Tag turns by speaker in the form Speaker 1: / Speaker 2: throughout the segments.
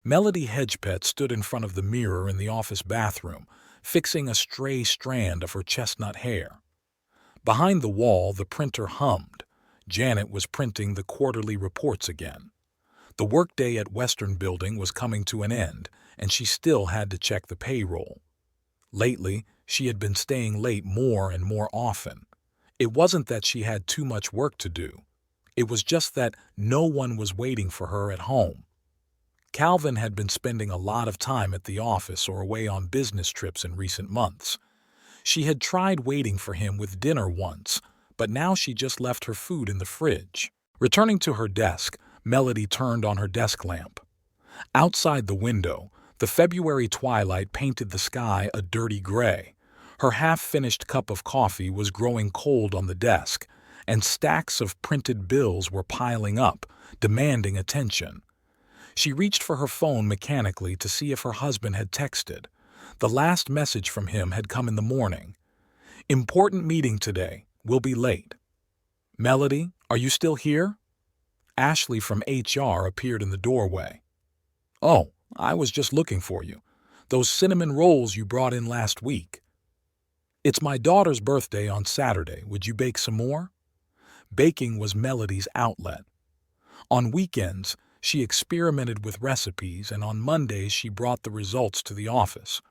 Speaker 1: Melody Hedgepet stood in front of the mirror in the office bathroom, fixing a stray strand of her chestnut hair. Behind the wall, the printer hummed. Janet was printing the quarterly reports again. The workday at Western Building was coming to an end, and she still had to check the payroll. Lately, she had been staying late more and more often. It wasn't that she had too much work to do. It was just that no one was waiting for her at home. Calvin had been spending a lot of time at the office or away on business trips in recent months. She had tried waiting for him with dinner once, but now she just left her food in the fridge. Returning to her desk, Melody turned on her desk lamp. Outside the window, the February twilight painted the sky a dirty gray. Her half-finished cup of coffee was growing cold on the desk, and stacks of printed bills were piling up, demanding attention. She reached for her phone mechanically to see if her husband had texted. The last message from him had come in the morning. "Important meeting today. We'll be late." "Melody, are you still here?" Ashley from HR appeared in the doorway. "Oh, I was just looking for you. Those cinnamon rolls you brought in last week." "It's my daughter's birthday on Saturday. Would you bake some more?" Baking was Melody's outlet. On weekends, she experimented with recipes, and on Mondays she brought the results to the office.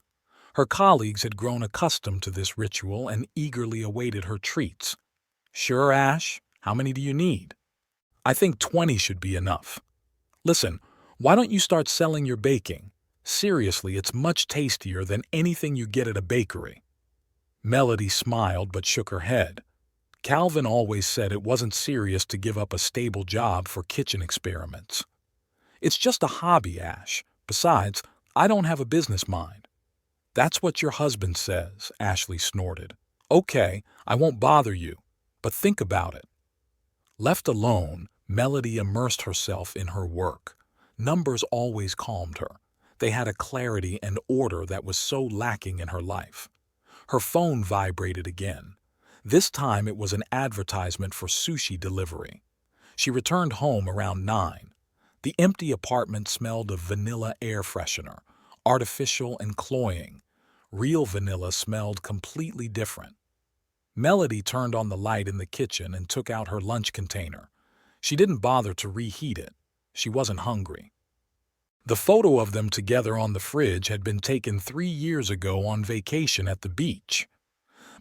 Speaker 1: Her colleagues had grown accustomed to this ritual and eagerly awaited her treats. "Sure, Ash? How many do you need?" "I think 20 should be enough." "Listen, why don't you start selling your baking? Seriously, it's much tastier than anything you get at a bakery." Melody smiled but shook her head. Calvin always said it wasn't serious to give up a stable job for kitchen experiments. "It's just a hobby, Ash. Besides, I don't have a business mind." "That's what your husband says," Ashley snorted. "Okay, I won't bother you, but think about it." Left alone, Melody immersed herself in her work. Numbers always calmed her. They had a clarity and order that was so lacking in her life. Her phone vibrated again. This time it was an advertisement for sushi delivery. She returned home around 9. The empty apartment smelled of vanilla air freshener, artificial and cloying. Real vanilla smelled completely different. Melody turned on the light in the kitchen and took out her lunch container. She didn't bother to reheat it. She wasn't hungry. The photo of them together on the fridge had been taken 3 years ago on vacation at the beach.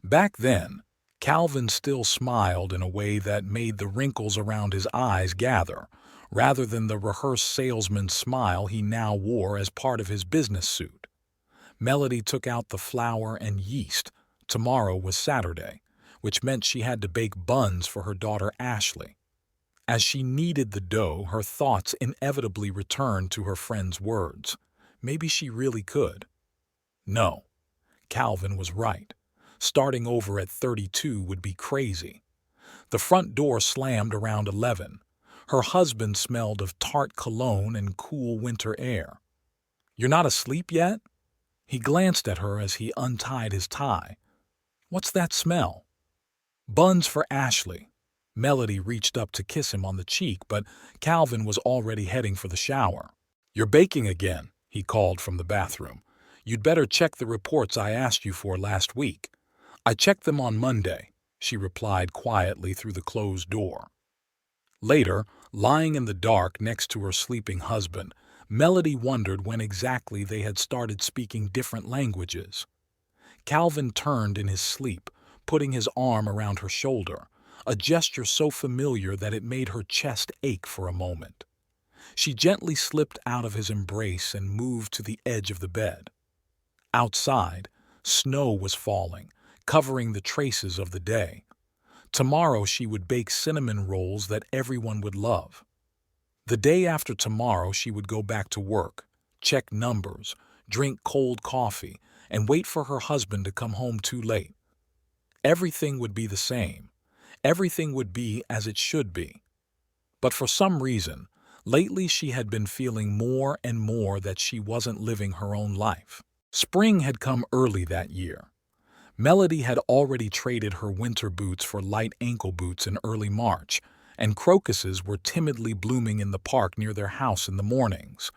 Speaker 1: Back then, Calvin still smiled in a way that made the wrinkles around his eyes gather, rather than the rehearsed salesman's smile he now wore as part of his business suit. Melody took out the flour and yeast. Tomorrow was Saturday, which meant she had to bake buns for her daughter Ashley. As she kneaded the dough, her thoughts inevitably returned to her friend's words. Maybe she really could. No, Calvin was right. Starting over at 32 would be crazy. The front door slammed around 11. Her husband smelled of tart cologne and cool winter air. "You're not asleep yet?" He glanced at her as he untied his tie. "What's that smell?" "Buns for Ashley." Melody reached up to kiss him on the cheek, but Calvin was already heading for the shower. "You're baking again," he called from the bathroom. "You'd better check the reports I asked you for last week." "I checked them on Monday," she replied quietly through the closed door. Later, lying in the dark next to her sleeping husband, Melody wondered when exactly they had started speaking different languages. Calvin turned in his sleep, putting his arm around her shoulder, a gesture so familiar that it made her chest ache for a moment. She gently slipped out of his embrace and moved to the edge of the bed. Outside, snow was falling, covering the traces of the day. Tomorrow she would bake cinnamon rolls that everyone would love. The day after tomorrow she would go back to work, check numbers, drink cold coffee, and wait for her husband to come home too late. Everything would be the same. Everything would be as it should be. But for some reason, lately she had been feeling more and more that she wasn't living her own life. Spring had come early that year. Melody had already traded her winter boots for light ankle boots in early March, and crocuses were timidly blooming in the park near their house in the mornings.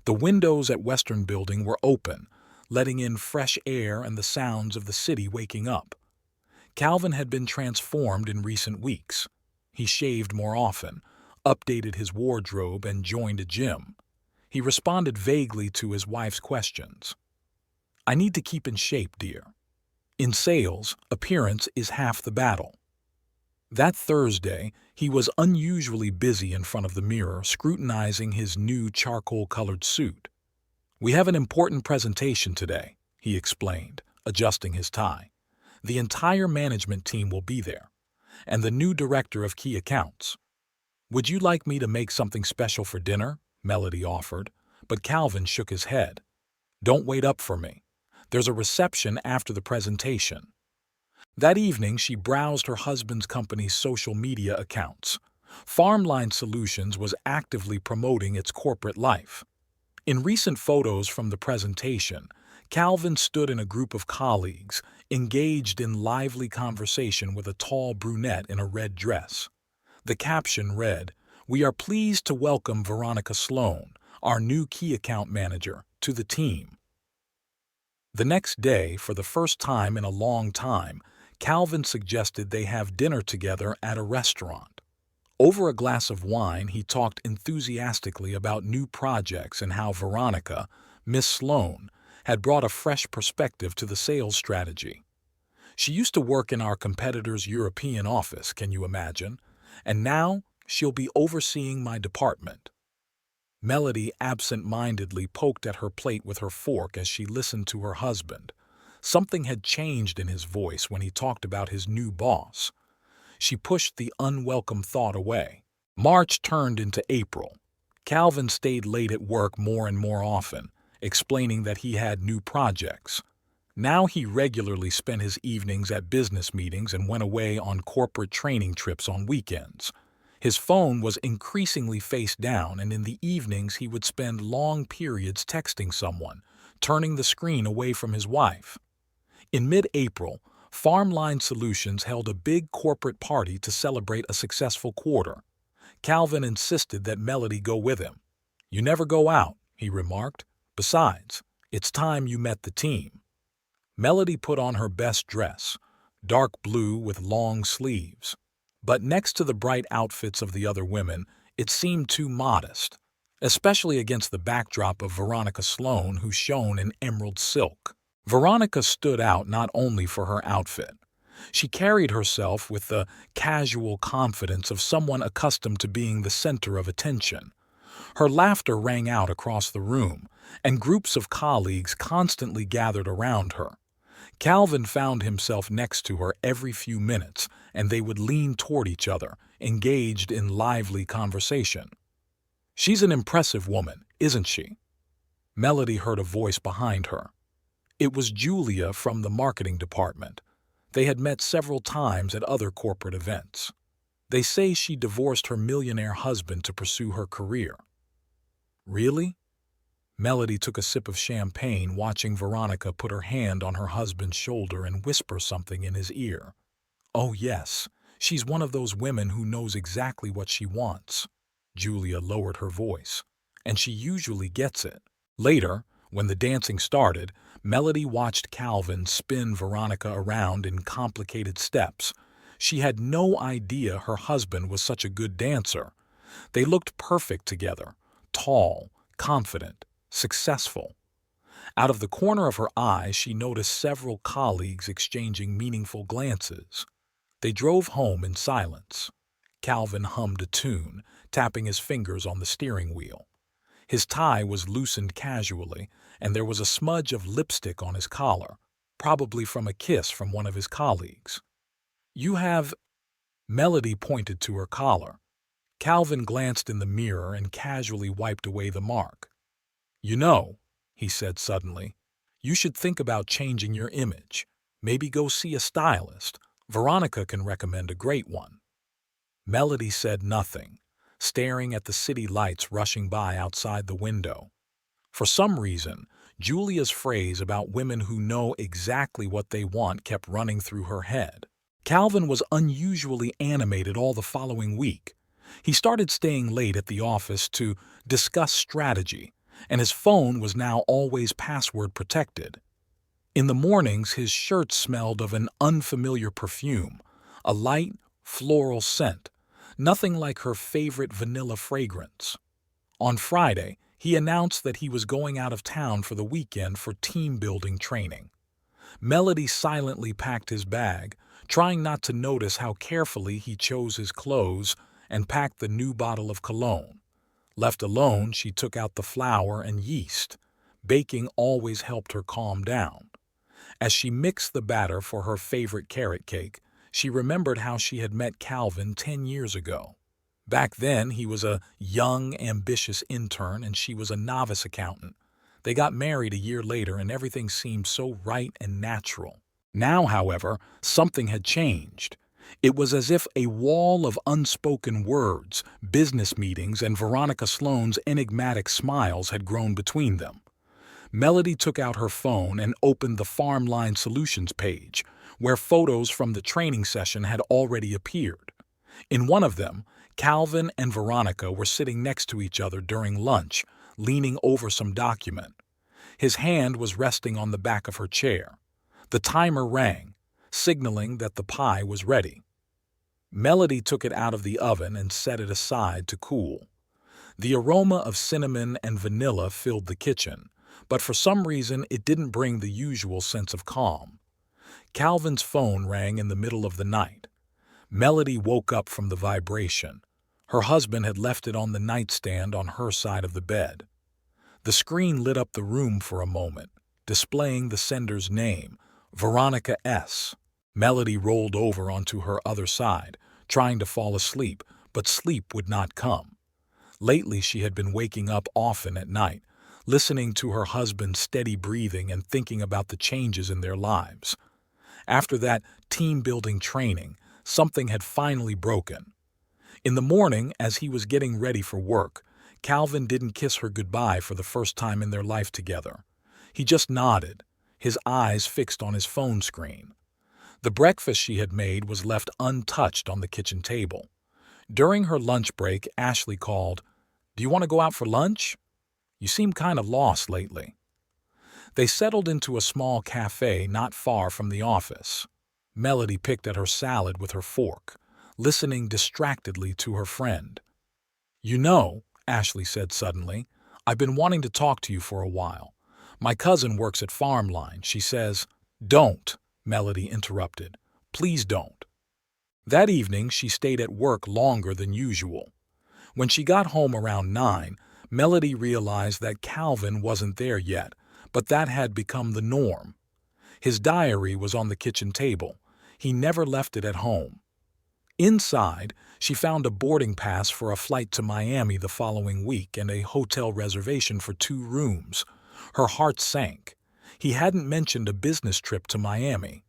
Speaker 1: The windows at Western Building were open, letting in fresh air and the sounds of the city waking up. Calvin had been transformed in recent weeks. He shaved more often, updated his wardrobe, and joined a gym. He responded vaguely to his wife's questions. "I need to keep in shape, dear. In sales, appearance is half the battle." That Thursday, he was unusually busy in front of the mirror, scrutinizing his new charcoal-colored suit. "We have an important presentation today," he explained, adjusting his tie. "The entire management team will be there, and the new director of key accounts. Would you like me to make something special for dinner?" Melody offered, but Calvin shook his head. "Don't wait up for me. There's a reception after the presentation." That evening, she browsed her husband's company's social media accounts. Farmline Solutions was actively promoting its corporate life. In recent photos from the presentation, Calvin stood in a group of colleagues, engaged in lively conversation with a tall brunette in a red dress. The caption read, "We are pleased to welcome Veronica Sloan, our new key account manager, to the team." The next day, for the first time in a long time, Calvin suggested they have dinner together at a restaurant. Over a glass of wine, he talked enthusiastically about new projects and how Veronica, Miss Sloan, had brought a fresh perspective to the sales strategy. "She used to work in our competitor's European office, can you imagine? And now she'll be overseeing my department." Melody absent-mindedly poked at her plate with her fork as she listened to her husband. Something had changed in his voice when he talked about his new boss. She pushed the unwelcome thought away. March turned into April. Calvin stayed late at work more and more often, explaining that he had new projects. Now he regularly spent his evenings at business meetings and went away on corporate training trips on weekends. His phone was increasingly face down, and in the evenings he would spend long periods texting someone, turning the screen away from his wife. In mid-April, Farmline Solutions held a big corporate party to celebrate a successful quarter. Calvin insisted that Melody go with him. "You never go out," he remarked. "Besides, it's time you met the team." Melody put on her best dress, dark blue with long sleeves. But next to the bright outfits of the other women, it seemed too modest, especially against the backdrop of Veronica Sloan, who shone in emerald silk. Veronica stood out not only for her outfit. She carried herself with the casual confidence of someone accustomed to being the center of attention. Her laughter rang out across the room, and groups of colleagues constantly gathered around her. Calvin found himself next to her every few minutes, and they would lean toward each other, engaged in lively conversation. "She's an impressive woman, isn't she?" Melody heard a voice behind her. It was Julia from the marketing department. They had met several times at other corporate events. "They say she divorced her millionaire husband to pursue her career." "Really?" Melody took a sip of champagne, watching Veronica put her hand on her husband's shoulder and whisper something in his ear. "Oh yes, she's one of those women who knows exactly what she wants." Julia lowered her voice. "And she usually gets it." Later, when the dancing started, Melody watched Calvin spin Veronica around in complicated steps. She had no idea her husband was such a good dancer. They looked perfect together, tall, confident, successful. Out of the corner of her eye, she noticed several colleagues exchanging meaningful glances. They drove home in silence. Calvin hummed a tune, tapping his fingers on the steering wheel. His tie was loosened casually, and there was a smudge of lipstick on his collar, probably from a kiss from one of his colleagues. "You have—" Melody pointed to her collar. Calvin glanced in the mirror and casually wiped away the mark. "You know," he said suddenly, "you should think about changing your image. Maybe go see a stylist. Veronica can recommend a great one." Melody said nothing, staring at the city lights rushing by outside the window. For some reason, Julia's phrase about women who know exactly what they want kept running through her head. Calvin was unusually animated all the following week. He started staying late at the office to discuss strategy, and his phone was now always password protected. In the mornings, his shirt smelled of an unfamiliar perfume, a light, floral scent, nothing like her favorite vanilla fragrance. On Friday, he announced that he was going out of town for the weekend for team-building training. Melody silently packed his bag, trying not to notice how carefully he chose his clothes and packed the new bottle of cologne. Left alone, she took out the flour and yeast. Baking always helped her calm down. As she mixed the batter for her favorite carrot cake, she remembered how she had met Calvin 10 years ago. Back then, he was a young, ambitious intern and she was a novice accountant. They got married a year later and everything seemed so right and natural. Now, however, something had changed. It was as if a wall of unspoken words, business meetings, and Veronica Sloane's enigmatic smiles had grown between them. Melody took out her phone and opened the Farmline Solutions page, where photos from the training session had already appeared. In one of them, Calvin and Veronica were sitting next to each other during lunch, leaning over some document. His hand was resting on the back of her chair. The timer rang, signaling that the pie was ready. Melody took it out of the oven and set it aside to cool. The aroma of cinnamon and vanilla filled the kitchen, but for some reason it didn't bring the usual sense of calm. Calvin's phone rang in the middle of the night. Melody woke up from the vibration. Her husband had left it on the nightstand on her side of the bed. The screen lit up the room for a moment, displaying the sender's name, Veronica S. Melody rolled over onto her other side, trying to fall asleep, but sleep would not come. Lately she had been waking up often at night, listening to her husband's steady breathing and thinking about the changes in their lives. After that team-building training, something had finally broken. In the morning, as he was getting ready for work, Calvin didn't kiss her goodbye for the first time in their life together. He just nodded, his eyes fixed on his phone screen. The breakfast she had made was left untouched on the kitchen table. During her lunch break, Ashley called, "Do you want to go out for lunch? You seem kind of lost lately." They settled into a small cafe not far from the office. Melody picked at her salad with her fork, listening distractedly to her friend. "You know," Ashley said suddenly, "I've been wanting to talk to you for a while. My cousin works at Farmline. She says—" "Don't," Melody interrupted. "Please don't." That evening, she stayed at work longer than usual. When she got home around 9, Melody realized that Calvin wasn't there yet, but that had become the norm. His diary was on the kitchen table. He never left it at home. Inside, she found a boarding pass for a flight to Miami the following week and a hotel reservation for 2 rooms. Her heart sank. He hadn't mentioned a business trip to Miami.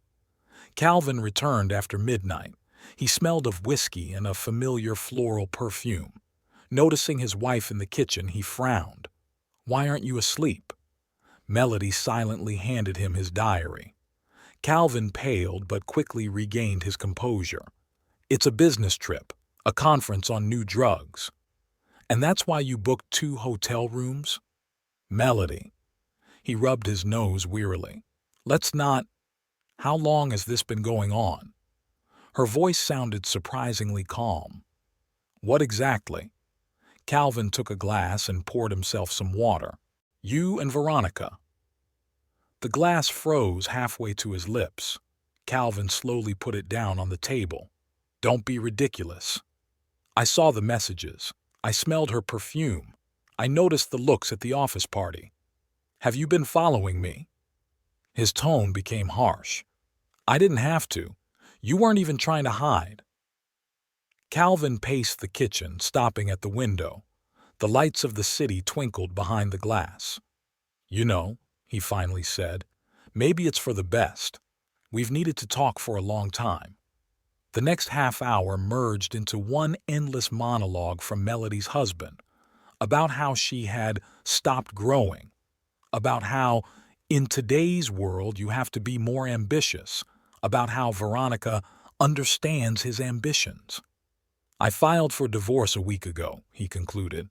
Speaker 1: Calvin returned after midnight. He smelled of whiskey and a familiar floral perfume. Noticing his wife in the kitchen, he frowned. "Why aren't you asleep?" Melody silently handed him his diary. Calvin paled but quickly regained his composure. "It's a business trip, a conference on new drugs." "And that's why you booked 2 hotel rooms?" "Melody." He rubbed his nose wearily. "Let's not— How long has this been going on?" Her voice sounded surprisingly calm. "What exactly?" Calvin took a glass and poured himself some water. "You and Veronica." The glass froze halfway to his lips. Calvin slowly put it down on the table. "Don't be ridiculous." "I saw the messages. I smelled her perfume. I noticed the looks at the office party. Have you been following me?" His tone became harsh. "I didn't have to. You weren't even trying to hide." Calvin paced the kitchen, stopping at the window. The lights of the city twinkled behind the glass. "You know," he finally said, "maybe it's for the best. We've needed to talk for a long time." The next half hour merged into one endless monologue from Melody's husband, about how she had stopped growing, about how, in today's world, you have to be more ambitious, about how Veronica understands his ambitions. "I filed for divorce a week ago," he concluded.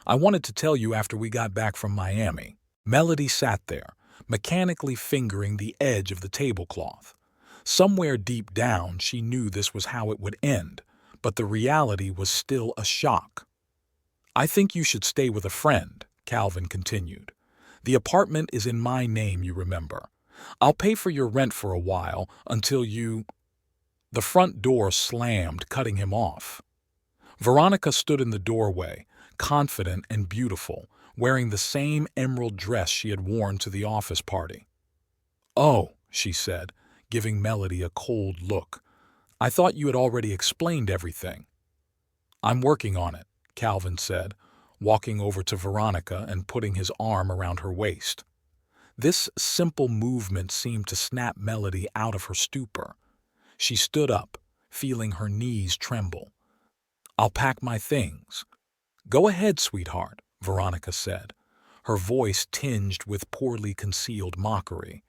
Speaker 1: I wanted to tell you after we got back from Miami." Melody sat there, mechanically fingering the edge of the tablecloth. Somewhere deep down, she knew this was how it would end, but the reality was still a shock. "I think you should stay with a friend," Calvin continued. "The apartment is in my name, you remember. I'll pay for your rent for a while until you—" The front door slammed, cutting him off. Veronica stood in the doorway, confident and beautiful, wearing the same emerald dress she had worn to the office party. "Oh," she said, giving Melody a cold look. "I thought you had already explained everything." "I'm working on it," Calvin said, walking over to Veronica and putting his arm around her waist. This simple movement seemed to snap Melody out of her stupor. She stood up, feeling her knees tremble. "I'll pack my things." "Go ahead, sweetheart," Veronica said, her voice tinged with poorly concealed mockery.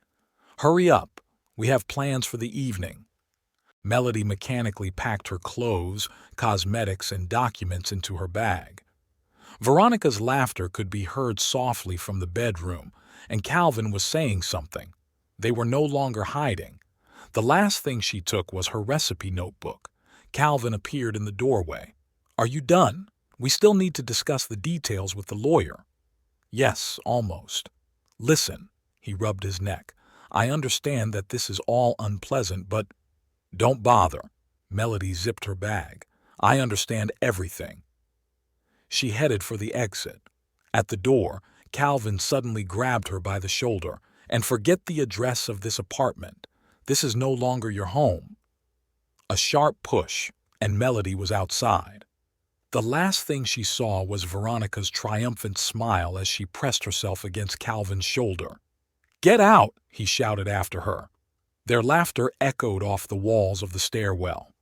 Speaker 1: "Hurry up. We have plans for the evening." Melody mechanically packed her clothes, cosmetics, and documents into her bag. Veronica's laughter could be heard softly from the bedroom, and Calvin was saying something. They were no longer hiding. The last thing she took was her recipe notebook. Calvin appeared in the doorway. "Are you done? We still need to discuss the details with the lawyer." "Yes, almost." "Listen," he rubbed his neck. "I understand that this is all unpleasant, but—" "Don't bother." Melody zipped her bag. "I understand everything." She headed for the exit. At the door, Calvin suddenly grabbed her by the shoulder. "And forget the address of this apartment. This is no longer your home." A sharp push, and Melody was outside. The last thing she saw was Veronica's triumphant smile as she pressed herself against Calvin's shoulder. "Get out!" he shouted after her. Their laughter echoed off the walls of the stairwell.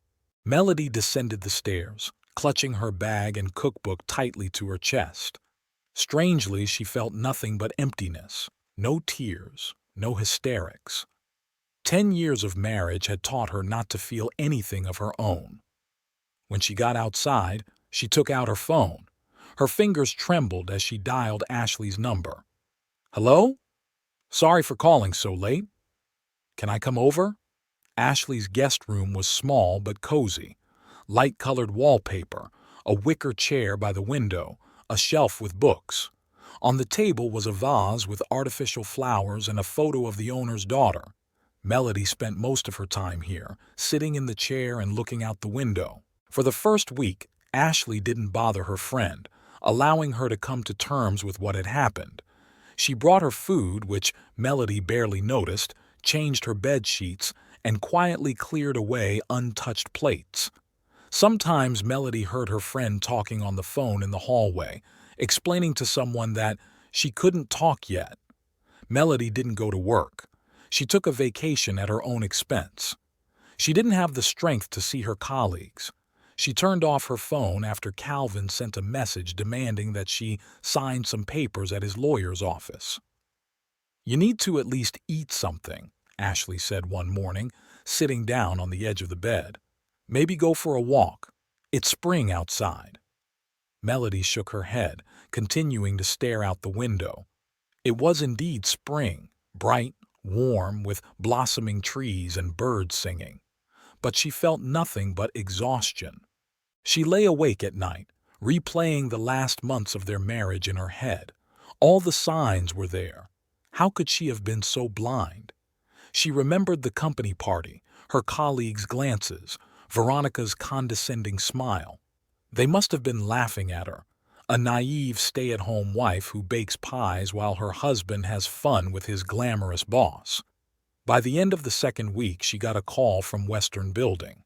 Speaker 1: Melody descended the stairs, clutching her bag and cookbook tightly to her chest. Strangely, she felt nothing but emptiness. No tears, no hysterics. 10 years of marriage had taught her not to feel anything of her own. When she got outside, she took out her phone. Her fingers trembled as she dialed Ashley's number. "Hello? Sorry for calling so late. Can I come over?" Ashley's guest room was small but cozy. Light-colored wallpaper, a wicker chair by the window, a shelf with books. On the table was a vase with artificial flowers and a photo of the owner's daughter. Melody spent most of her time here, sitting in the chair and looking out the window. For the first week, Ashley didn't bother her friend, allowing her to come to terms with what had happened. She brought her food, which Melody barely noticed, changed her bed sheets, and quietly cleared away untouched plates. Sometimes Melody heard her friend talking on the phone in the hallway, explaining to someone that she couldn't talk yet. Melody didn't go to work. She took a vacation at her own expense. She didn't have the strength to see her colleagues. She turned off her phone after Calvin sent a message demanding that she sign some papers at his lawyer's office. "You need to at least eat something," Ashley said one morning, sitting down on the edge of the bed. "Maybe go for a walk. It's spring outside." Melody shook her head, continuing to stare out the window. It was indeed spring, bright, warm, with blossoming trees and birds singing. But she felt nothing but exhaustion. She lay awake at night, replaying the last months of their marriage in her head. All the signs were there. How could she have been so blind? She remembered the company party, her colleagues' glances, Veronica's condescending smile. They must have been laughing at her, a naive stay-at-home wife who bakes pies while her husband has fun with his glamorous boss. By the end of the second week, she got a call from Western Building.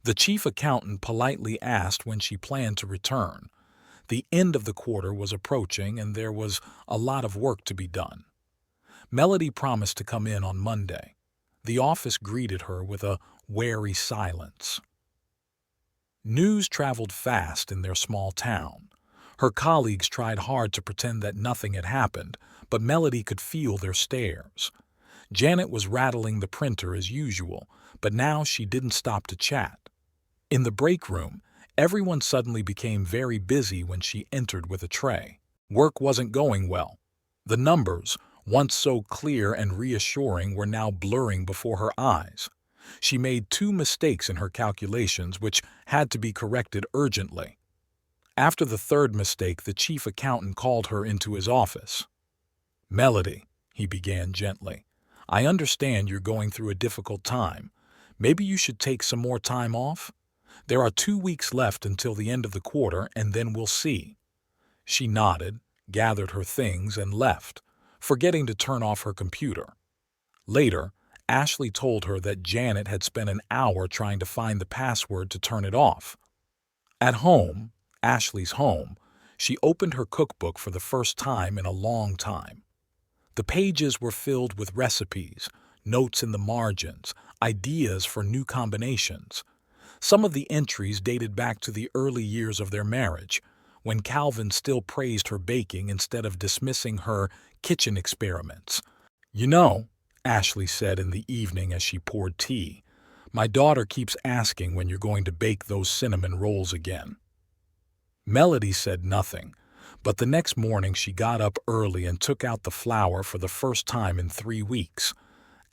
Speaker 1: The chief accountant politely asked when she planned to return. The end of the quarter was approaching, and there was a lot of work to be done. Melody promised to come in on Monday. The office greeted her with a wary silence. News traveled fast in their small town. Her colleagues tried hard to pretend that nothing had happened, but Melody could feel their stares. Janet was rattling the printer as usual, but now she didn't stop to chat. In the break room, Everyone suddenly became very busy when she entered with a tray. Work wasn't going well. The numbers, once so clear and reassuring, were now blurring before her eyes. She made 2 mistakes in her calculations, which had to be corrected urgently. After the third mistake, the chief accountant called her into his office. "Melody," he began gently, "I understand you're going through a difficult time. Maybe you should take some more time off? There are 2 weeks left until the end of the quarter, and then we'll see." She nodded, gathered her things, and left, forgetting to turn off her computer. Later, Ashley told her that Janet had spent an hour trying to find the password to turn it off. At home, Ashley's home, she opened her cookbook for the first time in a long time. The pages were filled with recipes, notes in the margins, ideas for new combinations. Some of the entries dated back to the early years of their marriage, when Calvin still praised her baking instead of dismissing her kitchen experiments. "You know," Ashley said in the evening as she poured tea, "my daughter keeps asking when you're going to bake those cinnamon rolls again." Melody said nothing, but the next morning she got up early and took out the flour for the first time in 3 weeks.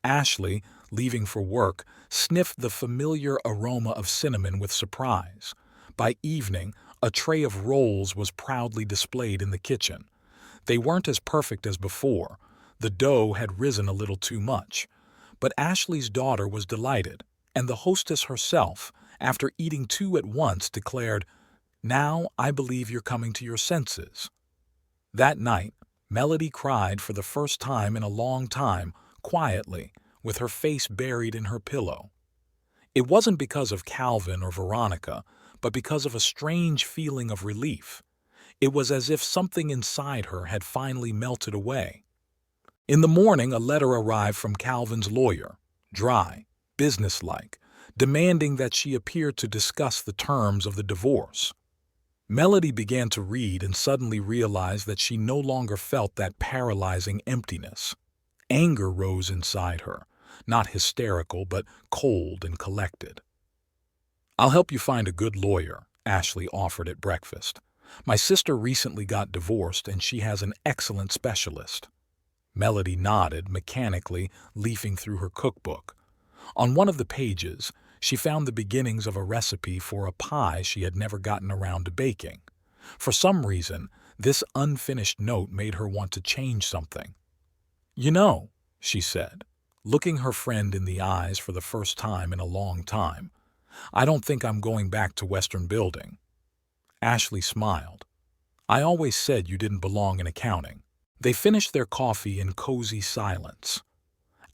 Speaker 1: Ashley, leaving for work, sniffed the familiar aroma of cinnamon with surprise. By evening, a tray of rolls was proudly displayed in the kitchen. They weren't as perfect as before. The dough had risen a little too much. But Ashley's daughter was delighted, and the hostess herself, after eating 2 at once, declared, "Now I believe you're coming to your senses." That night, Melody cried for the first time in a long time, quietly, with her face buried in her pillow. It wasn't because of Calvin or Veronica, but because of a strange feeling of relief. It was as if something inside her had finally melted away. In the morning, a letter arrived from Calvin's lawyer, dry, businesslike, demanding that she appear to discuss the terms of the divorce. Melody began to read and suddenly realized that she no longer felt that paralyzing emptiness. Anger rose inside her, not hysterical but cold and collected. "I'll help you find a good lawyer," Ashley offered at breakfast. "My sister recently got divorced and she has an excellent specialist." Melody nodded, mechanically leafing through her cookbook. On one of the pages, she found the beginnings of a recipe for a pie she had never gotten around to baking. For some reason, this unfinished note made her want to change something. "You know," she said, looking her friend in the eyes for the first time in a long time, "I don't think I'm going back to Western Building." Ashley smiled. "I always said you didn't belong in accounting." They finished their coffee in cozy silence.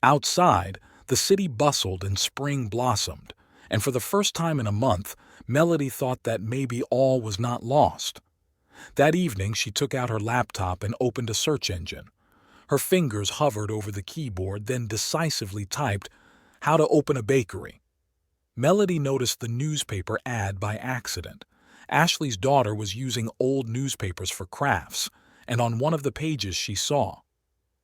Speaker 1: Outside, the city bustled and spring blossomed, and for the first time in a month, Melody thought that maybe all was not lost. That evening, she took out her laptop and opened a search engine. Her fingers hovered over the keyboard, then decisively typed, "How to open a bakery." Melody noticed the newspaper ad by accident. Ashley's daughter was using old newspapers for crafts, and on one of the pages she saw,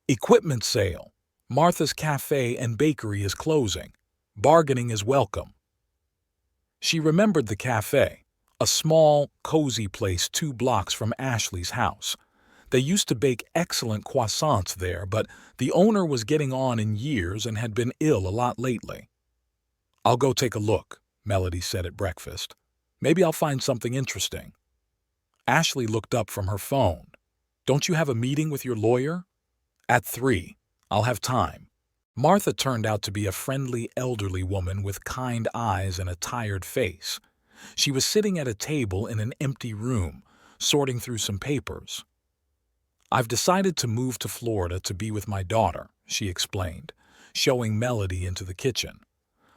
Speaker 1: "Equipment sale. Martha's Cafe and Bakery is closing. Bargaining is welcome." She remembered the cafe, a small, cozy place 2 blocks from Ashley's house. They used to bake excellent croissants there, but the owner was getting on in years and had been ill a lot lately. "I'll go take a look," Melody said at breakfast. "Maybe I'll find something interesting." Ashley looked up from her phone. "Don't you have a meeting with your lawyer?" "At 3. I'll have time." Martha turned out to be a friendly elderly woman with kind eyes and a tired face. She was sitting at a table in an empty room, sorting through some papers. "I've decided to move to Florida to be with my daughter," she explained, showing Melody into the kitchen.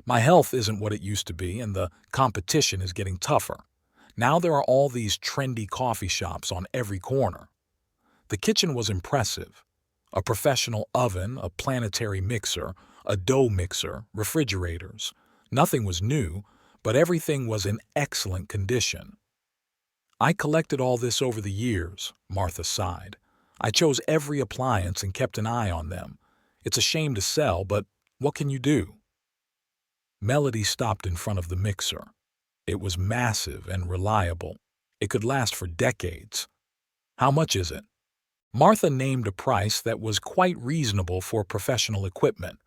Speaker 1: "My health isn't what it used to be, and the competition is getting tougher. Now there are all these trendy coffee shops on every corner." The kitchen was impressive. A professional oven, a planetary mixer, a dough mixer, refrigerators. Nothing was new, but everything was in excellent condition. "I collected all this over the years," Martha sighed. "I chose every appliance and kept an eye on them. It's a shame to sell, but what can you do?" Melody stopped in front of the mixer. It was massive and reliable. It could last for decades. How much is it? Martha named a price that was quite reasonable for professional equipment.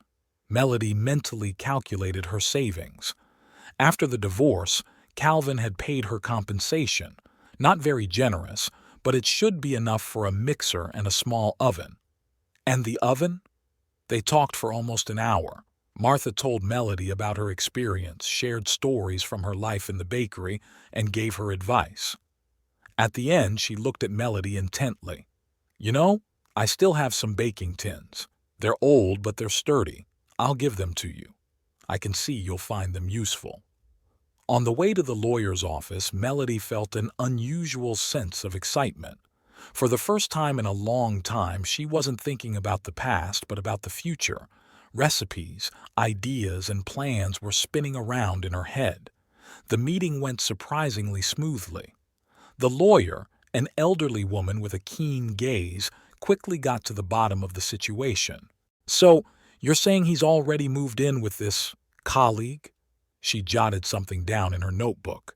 Speaker 1: Melody mentally calculated her savings. After the divorce, Calvin had paid her compensation. Not very generous, but it should be enough for a mixer and a small oven. And the oven? They talked for almost an hour. Martha told Melody about her experience, shared stories from her life in the bakery, and gave her advice. At the end, she looked at Melody intently. You know, I still have some baking tins. They're old, but they're sturdy. I'll give them to you. I can see you'll find them useful. On the way to the lawyer's office, Melody felt an unusual sense of excitement. For the first time in a long time, she wasn't thinking about the past, but about the future. Recipes, ideas, and plans were spinning around in her head. The meeting went surprisingly smoothly. The lawyer, an elderly woman with a keen gaze, quickly got to the bottom of the situation. So, you're saying he's already moved in with this colleague? She jotted something down in her notebook.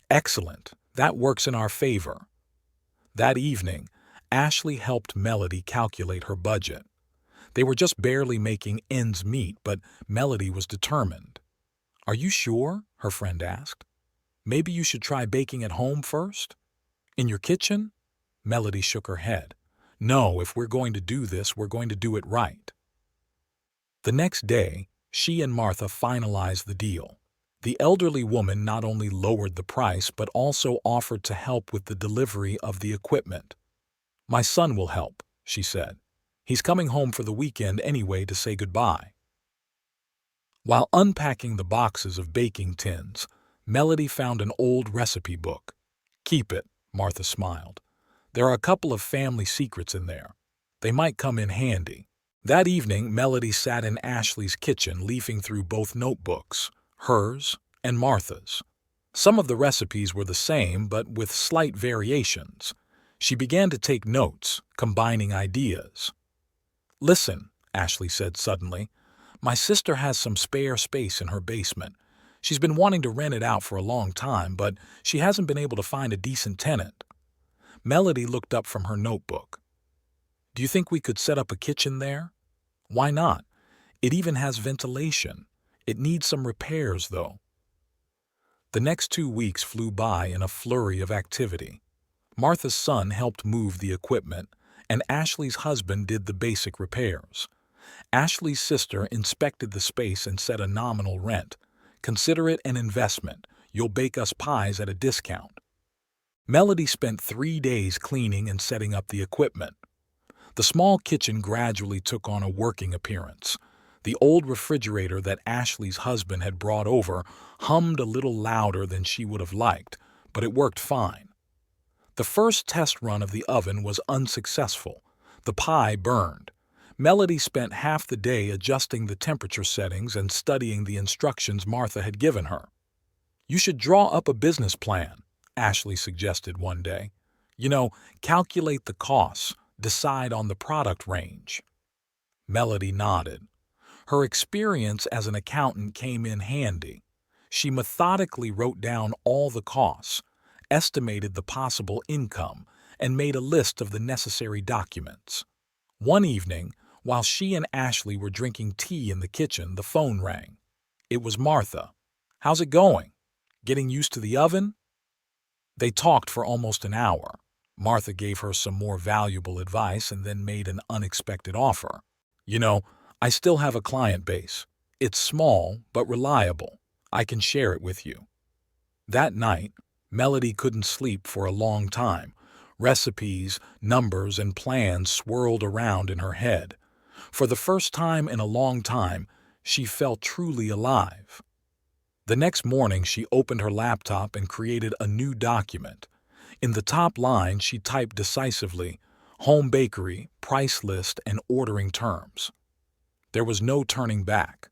Speaker 1: Excellent. That works in our favor. That evening, Ashley helped Melody calculate her budget. They were just barely making ends meet, but Melody was determined. Are you sure? Her friend asked. Maybe you should try baking at home first? In your kitchen? Melody shook her head. No, if we're going to do this, we're going to do it right. The next day, she and Martha finalized the deal. The elderly woman not only lowered the price, but also offered to help with the delivery of the equipment. My son will help, she said. He's coming home for the weekend anyway to say goodbye. While unpacking the boxes of baking tins, Melody found an old recipe book. Keep it, Martha smiled. There are a couple of family secrets in there. They might come in handy. That evening, Melody sat in Ashley's kitchen leafing through both notebooks, hers and Martha's. Some of the recipes were the same, but with slight variations. She began to take notes, combining ideas. Listen, Ashley said suddenly, my sister has some spare space in her basement. She's been wanting to rent it out for a long time, but she hasn't been able to find a decent tenant. Melody looked up from her notebook. Do you think we could set up a kitchen there? Why not? It even has ventilation. It needs some repairs, though. The next 2 weeks flew by in a flurry of activity. Martha's son helped move the equipment, and Ashley's husband did the basic repairs. Ashley's sister inspected the space and set a nominal rent. Consider it an investment. You'll bake us pies at a discount. Melody spent 3 days cleaning and setting up the equipment. The small kitchen gradually took on a working appearance. The old refrigerator that Ashley's husband had brought over hummed a little louder than she would have liked, but it worked fine. The first test run of the oven was unsuccessful. The pie burned. Melody spent half the day adjusting the temperature settings and studying the instructions Martha had given her. You should draw up a business plan, Ashley suggested one day. Calculate the costs, decide on the product range. Melody nodded. Her experience as an accountant came in handy. She methodically wrote down all the costs, estimated the possible income, and made a list of the necessary documents. One evening, while she and Ashley were drinking tea in the kitchen, the phone rang. It was Martha. How's it going? Getting used to the oven? They talked for almost an hour. Martha gave her some more valuable advice and then made an unexpected offer. I still have a client base. It's small, but reliable. I can share it with you. That night, Melody couldn't sleep for a long time. Recipes, numbers, and plans swirled around in her head. For the first time in a long time, she felt truly alive. The next morning, she opened her laptop and created a new document. In the top line, she typed decisively, home bakery, price list, and ordering terms. There was no turning back.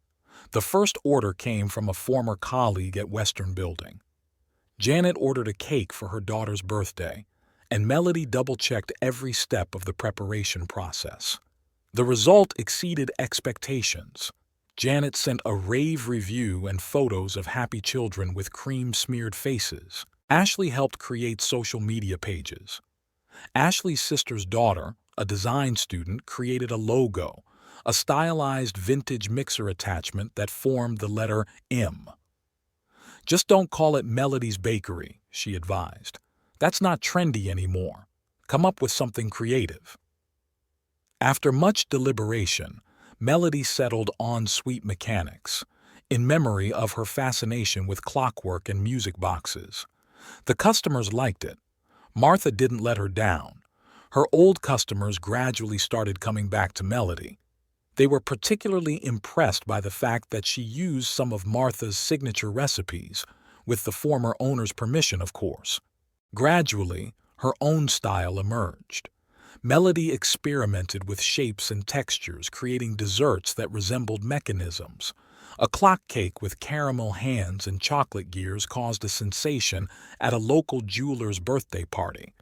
Speaker 1: The first order came from a former colleague at Western Building. Janet ordered a cake for her daughter's birthday, and Melody double-checked every step of the preparation process. The result exceeded expectations. Janet sent a rave review and photos of happy children with cream-smeared faces. Ashley helped create social media pages. Ashley's sister's daughter, a design student, created a logo, a stylized vintage mixer attachment that formed the letter M. "Just don't call it Melody's Bakery," she advised. "That's not trendy anymore. Come up with something creative." After much deliberation, Melody settled on Sweet Mechanics, in memory of her fascination with clockwork and music boxes. The customers liked it. Martha didn't let her down. Her old customers gradually started coming back to Melody. They were particularly impressed by the fact that she used some of Martha's signature recipes, with the former owner's permission, of course. Gradually, her own style emerged. Melody experimented with shapes and textures, creating desserts that resembled mechanisms. A clock cake with caramel hands and chocolate gears caused a sensation at a local jeweler's birthday party.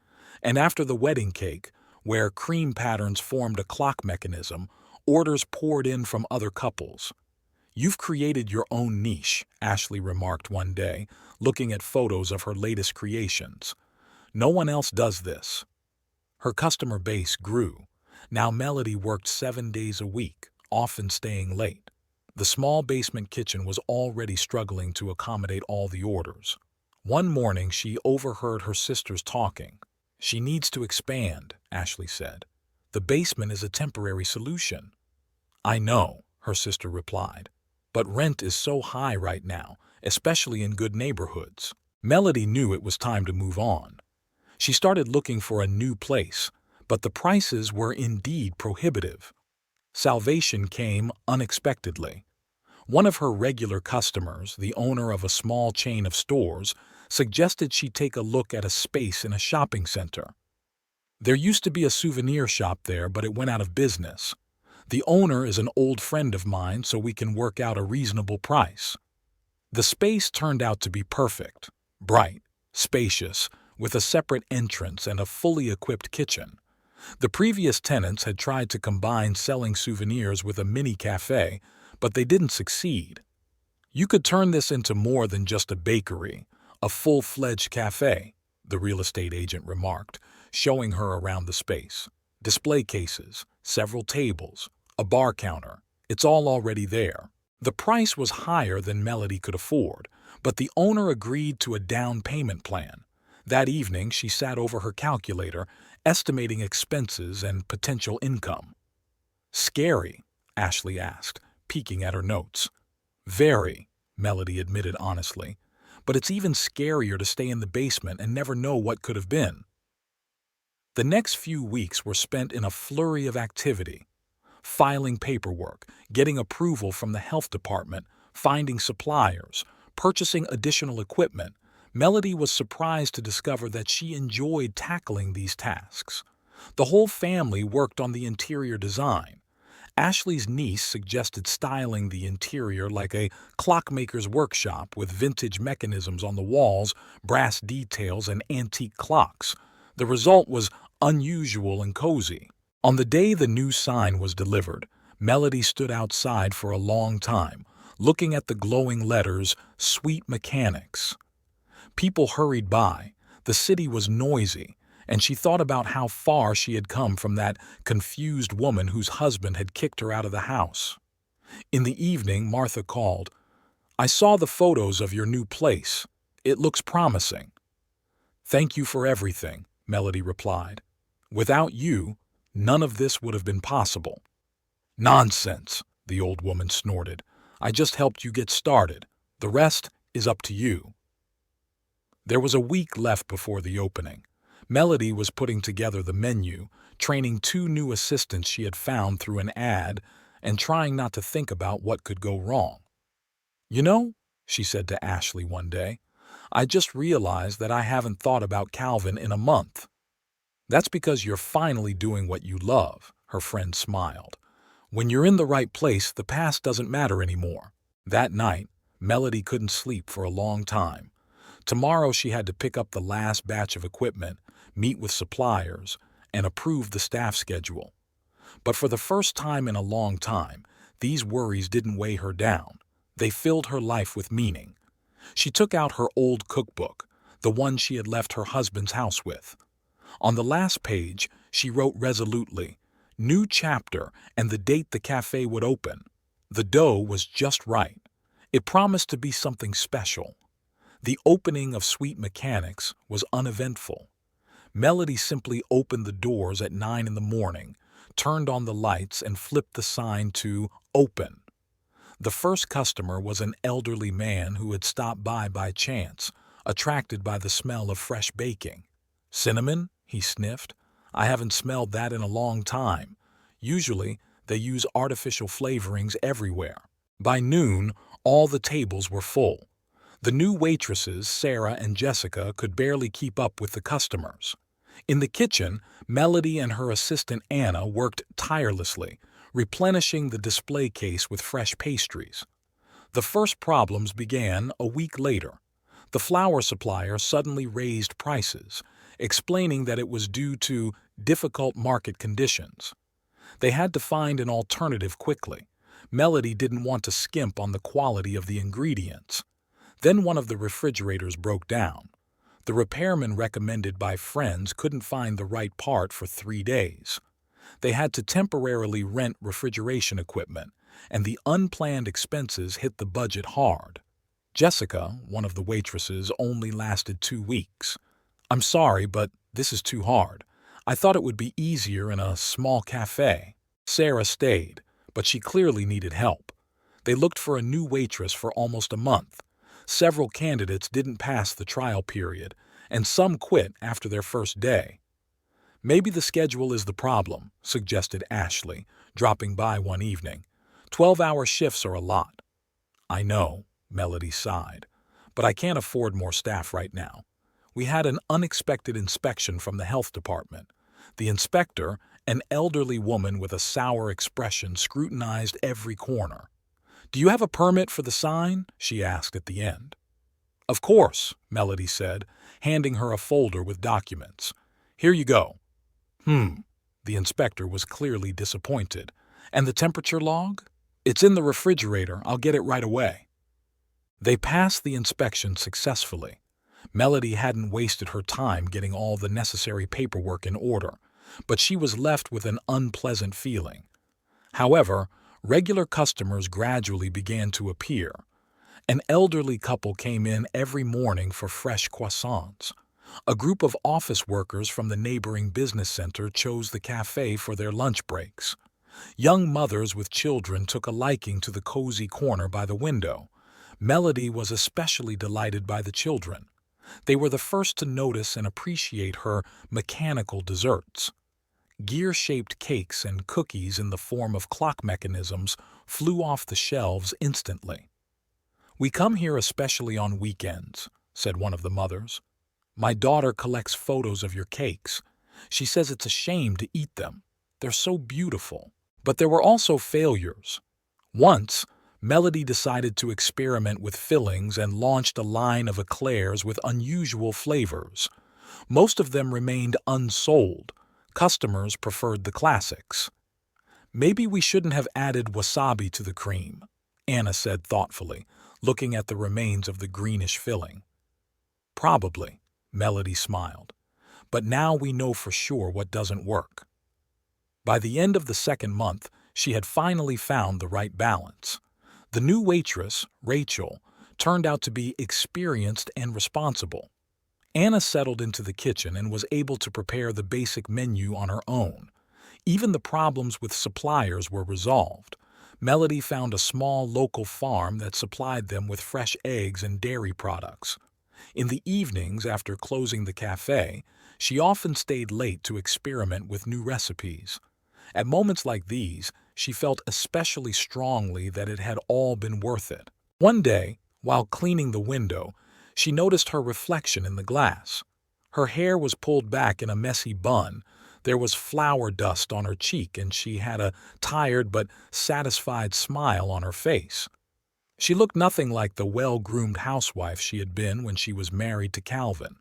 Speaker 1: And after the wedding cake, where cream patterns formed a clock mechanism, orders poured in from other couples. "You've created your own niche," Ashley remarked one day, looking at photos of her latest creations. "No one else does this." Her customer base grew. Now Melody worked 7 days a week, often staying late. The small basement kitchen was already struggling to accommodate all the orders. One morning she overheard her sisters talking. "She needs to expand," Ashley said. "The basement is a temporary solution." "I know," her sister replied. "But rent is so high right now, especially in good neighborhoods." Melody knew it was time to move on. She started looking for a new place, but the prices were indeed prohibitive. Salvation came unexpectedly. One of her regular customers, the owner of a small chain of stores, suggested she take a look at a space in a shopping center. "There used to be a souvenir shop there, but it went out of business. The owner is an old friend of mine, so we can work out a reasonable price." The space turned out to be perfect, bright, spacious, with a separate entrance and a fully equipped kitchen. The previous tenants had tried to combine selling souvenirs with a mini cafe, but they didn't succeed. "You could turn this into more than just a bakery, a full-fledged cafe," the real estate agent remarked, showing her around the space. "Display cases, several tables, a bar counter. It's all already there." The price was higher than Melody could afford, but the owner agreed to a down payment plan. That evening she sat over her calculator, estimating expenses and potential income. "Scary?" Ashley asked, peeking at her notes. "Very," Melody admitted honestly. "But it's even scarier to stay in the basement and never know what could have been." The next few weeks were spent in a flurry of activity. Filing paperwork, getting approval from the health department, finding suppliers, purchasing additional equipment. Melody was surprised to discover that she enjoyed tackling these tasks. The whole family worked on the interior design. Ashley's niece suggested styling the interior like a clockmaker's workshop with vintage mechanisms on the walls, brass details, and antique clocks. The result was unusual and cozy. On the day the new sign was delivered, Melody stood outside for a long time, looking at the glowing letters, "Sweet Mechanics." People hurried by, the city was noisy, and she thought about how far she had come from that confused woman whose husband had kicked her out of the house. In the evening, Martha called. "I saw the photos of your new place. It looks promising." "Thank you for everything," Melody replied. "Without you, none of this would have been possible." "Nonsense," the old woman snorted. "I just helped you get started. The rest is up to you." There was a week left before the opening. Melody was putting together the menu, training 2 new assistants she had found through an ad, and trying not to think about what could go wrong. "You know," she said to Ashley one day, "I just realized that I haven't thought about Calvin in a month." "That's because you're finally doing what you love," her friend smiled. "When you're in the right place, the past doesn't matter anymore." That night, Melody couldn't sleep for a long time. Tomorrow she had to pick up the last batch of equipment, meet with suppliers, and approve the staff schedule. But for the first time in a long time, These worries didn't weigh her down. They filled her life with meaning. She took out her old cookbook, the one she had left her husband's house with. On the last page, she wrote resolutely, "New chapter," and the date the cafe would open. The dough was just right. It promised to be something special. The opening of Sweet Mechanics was uneventful. Melody simply opened the doors at 9 in the morning, turned on the lights, and flipped the sign to "Open." The first customer was an elderly man who had stopped by chance, attracted by the smell of fresh baking. "Cinnamon?" he sniffed. "I haven't smelled that in a long time. Usually, they use artificial flavorings everywhere." By noon, all the tables were full. The new waitresses, Sarah and Jessica, could barely keep up with the customers. In the kitchen, Melody and her assistant Anna worked tirelessly, replenishing the display case with fresh pastries. The first problems began a week later. The flour supplier suddenly raised prices, explaining that it was due to difficult market conditions. They had to find an alternative quickly. Melody didn't want to skimp on the quality of the ingredients. Then one of the refrigerators broke down. The repairman recommended by friends couldn't find the right part for 3 days. They had to temporarily rent refrigeration equipment, and the unplanned expenses hit the budget hard. Jessica, one of the waitresses, only lasted 2 weeks. "I'm sorry, but this is too hard. I thought it would be easier in a small cafe." Sarah stayed, but she clearly needed help. They looked for a new waitress for almost a month. Several candidates didn't pass the trial period, and some quit after their first day. "Maybe the schedule is the problem," suggested Ashley, dropping by one evening. 12-hour shifts are a lot." "I know," Melody sighed, "but I can't afford more staff right now. We had an unexpected inspection from the health department. The inspector, an elderly woman with a sour expression, scrutinized every corner. "Do you have a permit for the sign?" she asked at the end. "Of course," Melody said, handing her a folder with documents. "Here you go." The inspector was clearly disappointed. "And the temperature log?" "It's in the refrigerator. I'll get it right away." They passed the inspection successfully. Melody hadn't wasted her time getting all the necessary paperwork in order, but she was left with an unpleasant feeling. However, regular customers gradually began to appear. An elderly couple came in every morning for fresh croissants. A group of office workers from the neighboring business center chose the cafe for their lunch breaks. Young mothers with children took a liking to the cozy corner by the window. Melody was especially delighted by the children. They were the first to notice and appreciate her mechanical desserts. Gear-shaped cakes and cookies in the form of clock mechanisms flew off the shelves instantly. "We come here especially on weekends," said one of the mothers. "My daughter collects photos of your cakes. She says it's a shame to eat them. They're so beautiful." But there were also failures. Once, Melody decided to experiment with fillings and launched a line of eclairs with unusual flavors. Most of them remained unsold. Customers preferred the classics. "Maybe we shouldn't have added wasabi to the cream," Anna said thoughtfully, looking at the remains of the greenish filling. "Probably," Melody smiled. "But now we know for sure what doesn't work." By the end of the second month, she had finally found the right balance. The new waitress, Rachel, turned out to be experienced and responsible. Anna settled into the kitchen and was able to prepare the basic menu on her own. Even the problems with suppliers were resolved. Melody found a small local farm that supplied them with fresh eggs and dairy products. In the evenings after closing the cafe, she often stayed late to experiment with new recipes. At moments like these, she felt especially strongly that it had all been worth it. One day, while cleaning the window, she noticed her reflection in the glass. Her hair was pulled back in a messy bun, there was flour dust on her cheek, and she had a tired but satisfied smile on her face. She looked nothing like the well-groomed housewife she had been when she was married to Calvin.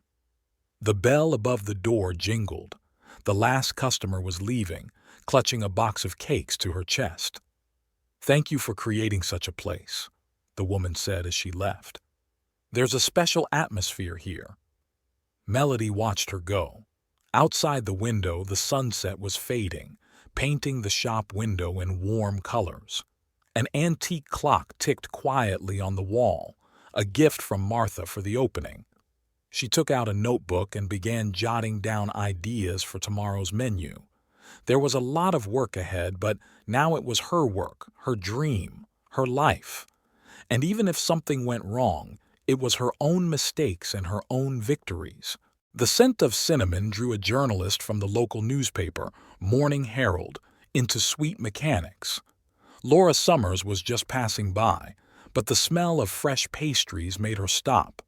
Speaker 1: The bell above the door jingled. The last customer was leaving, clutching a box of cakes to her chest. "Thank you for creating such a place," the woman said as she left. "There's a special atmosphere here." Melody watched her go. Outside the window, the sunset was fading, painting the shop window in warm colors. An antique clock ticked quietly on the wall, a gift from Martha for the opening. She took out a notebook and began jotting down ideas for tomorrow's menu. There was a lot of work ahead, but now it was her work, her dream, her life. And even if something went wrong, it was her own mistakes and her own victories. The scent of cinnamon drew a journalist from the local newspaper, Morning Herald, into Sweet Mechanics. Laura Summers was just passing by, but the smell of fresh pastries made her stop.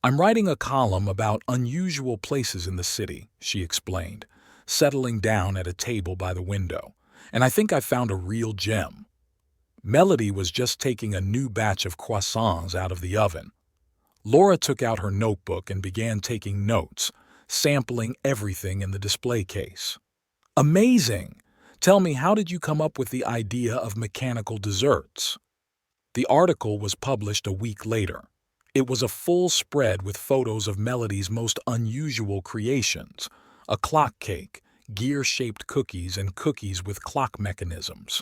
Speaker 1: "I'm writing a column about unusual places in the city," she explained, settling down at a table by the window, "and I think I found a real gem." Melody was just taking a new batch of croissants out of the oven. Laura took out her notebook and began taking notes, sampling everything in the display case. "Amazing! Tell me, how did you come up with the idea of mechanical desserts?" The article was published a week later. It was a full spread with photos of Melody's most unusual creations: a clock cake, gear-shaped cookies, and cookies with clock mechanisms.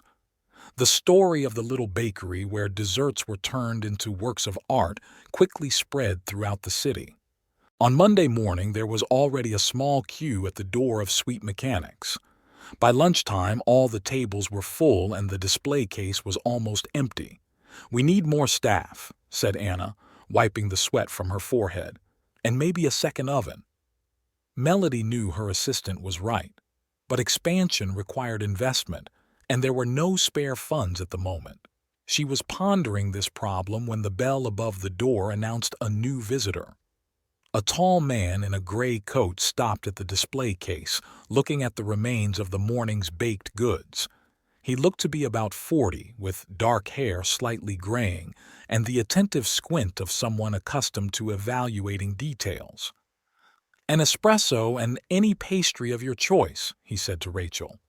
Speaker 1: The story of the little bakery where desserts were turned into works of art quickly spread throughout the city. On Monday morning, there was already a small queue at the door of Sweet Mechanics. By lunchtime, all the tables were full and the display case was almost empty. "We need more staff," said Anna, wiping the sweat from her forehead, "and maybe a second oven." Melody knew her assistant was right, but expansion required investment, and there were no spare funds at the moment. She was pondering this problem when the bell above the door announced a new visitor. A tall man in a gray coat stopped at the display case, looking at the remains of the morning's baked goods. He looked to be about 40, with dark hair slightly graying, and the attentive squint of someone accustomed to evaluating details. "An espresso and any pastry of your choice," he said to Rachel.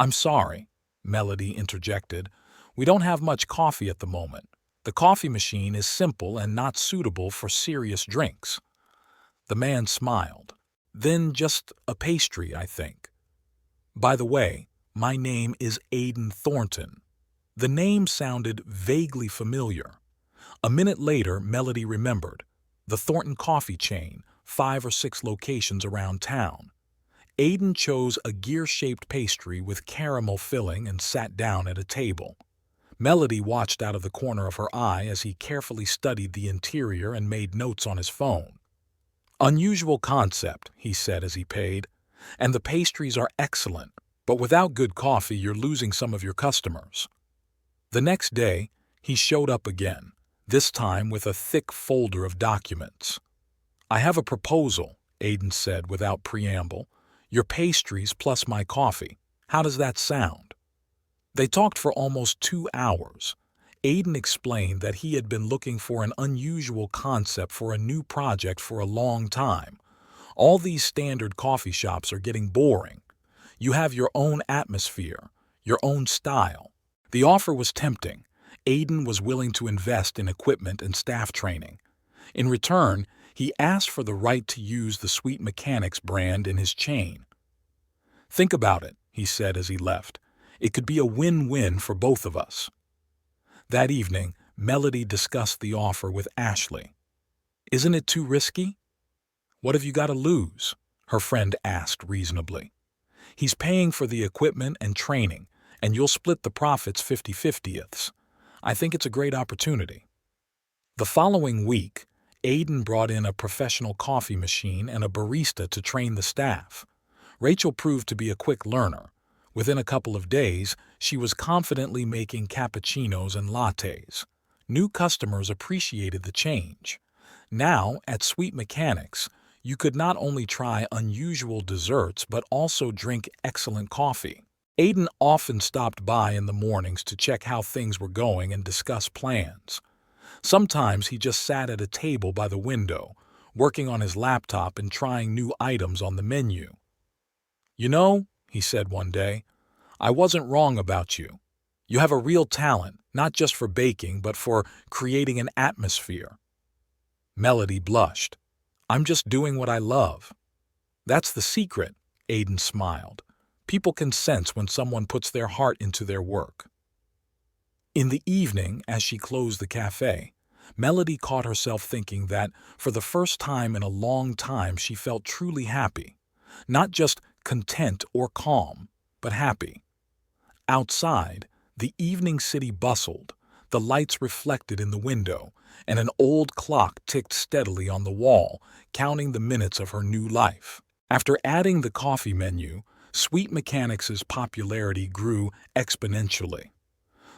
Speaker 1: "I'm sorry," Melody interjected. "We don't have much coffee at the moment. The coffee machine is simple and not suitable for serious drinks." The man smiled. "Then just a pastry, I think. By the way, my name is Aidan Thornton." The name sounded vaguely familiar. A minute later, Melody remembered. The Thornton coffee chain, 5 or 6 locations around town. Aidan chose a gear-shaped pastry with caramel filling and sat down at a table. Melody watched out of the corner of her eye as he carefully studied the interior and made notes on his phone. "Unusual concept," he said as he paid, "and the pastries are excellent, but without good coffee you're losing some of your customers." The next day, he showed up again, this time with a thick folder of documents. "I have a proposal," Aidan said without preamble. "Your pastries plus my coffee. How does that sound?" They talked for almost 2 hours. Aidan explained that he had been looking for an unusual concept for a new project for a long time. "All these standard coffee shops are getting boring. You have your own atmosphere, your own style." The offer was tempting. Aidan was willing to invest in equipment and staff training. In return, he asked for the right to use the Sweet Mechanics brand in his chain. "Think about it," he said as he left. "It could be a win-win for both of us." That evening, Melody discussed the offer with Ashley. "Isn't it too risky?" "What have you got to lose?" her friend asked reasonably. "He's paying for the equipment and training, and you'll split the profits 50-50ths. I think it's a great opportunity." The following week, Aidan brought in a professional coffee machine and a barista to train the staff. Rachel proved to be a quick learner. Within a couple of days, she was confidently making cappuccinos and lattes. New customers appreciated the change. Now, at Sweet Mechanics, you could not only try unusual desserts but also drink excellent coffee. Aidan often stopped by in the mornings to check how things were going and discuss plans. Sometimes he just sat at a table by the window, working on his laptop and trying new items on the menu. "You know," he said one day, "I wasn't wrong about you. You have a real talent, not just for baking, but for creating an atmosphere." Melody blushed. "I'm just doing what I love." "That's the secret," Aiden smiled. "People can sense when someone puts their heart into their work." In the evening, as she closed the cafe, Melody caught herself thinking that, for the first time in a long time, she felt truly happy. Not just content or calm, but happy. Outside, the evening city bustled, the lights reflected in the window, and an old clock ticked steadily on the wall, counting the minutes of her new life. After adding the coffee menu, Sweet Mechanics's popularity grew exponentially.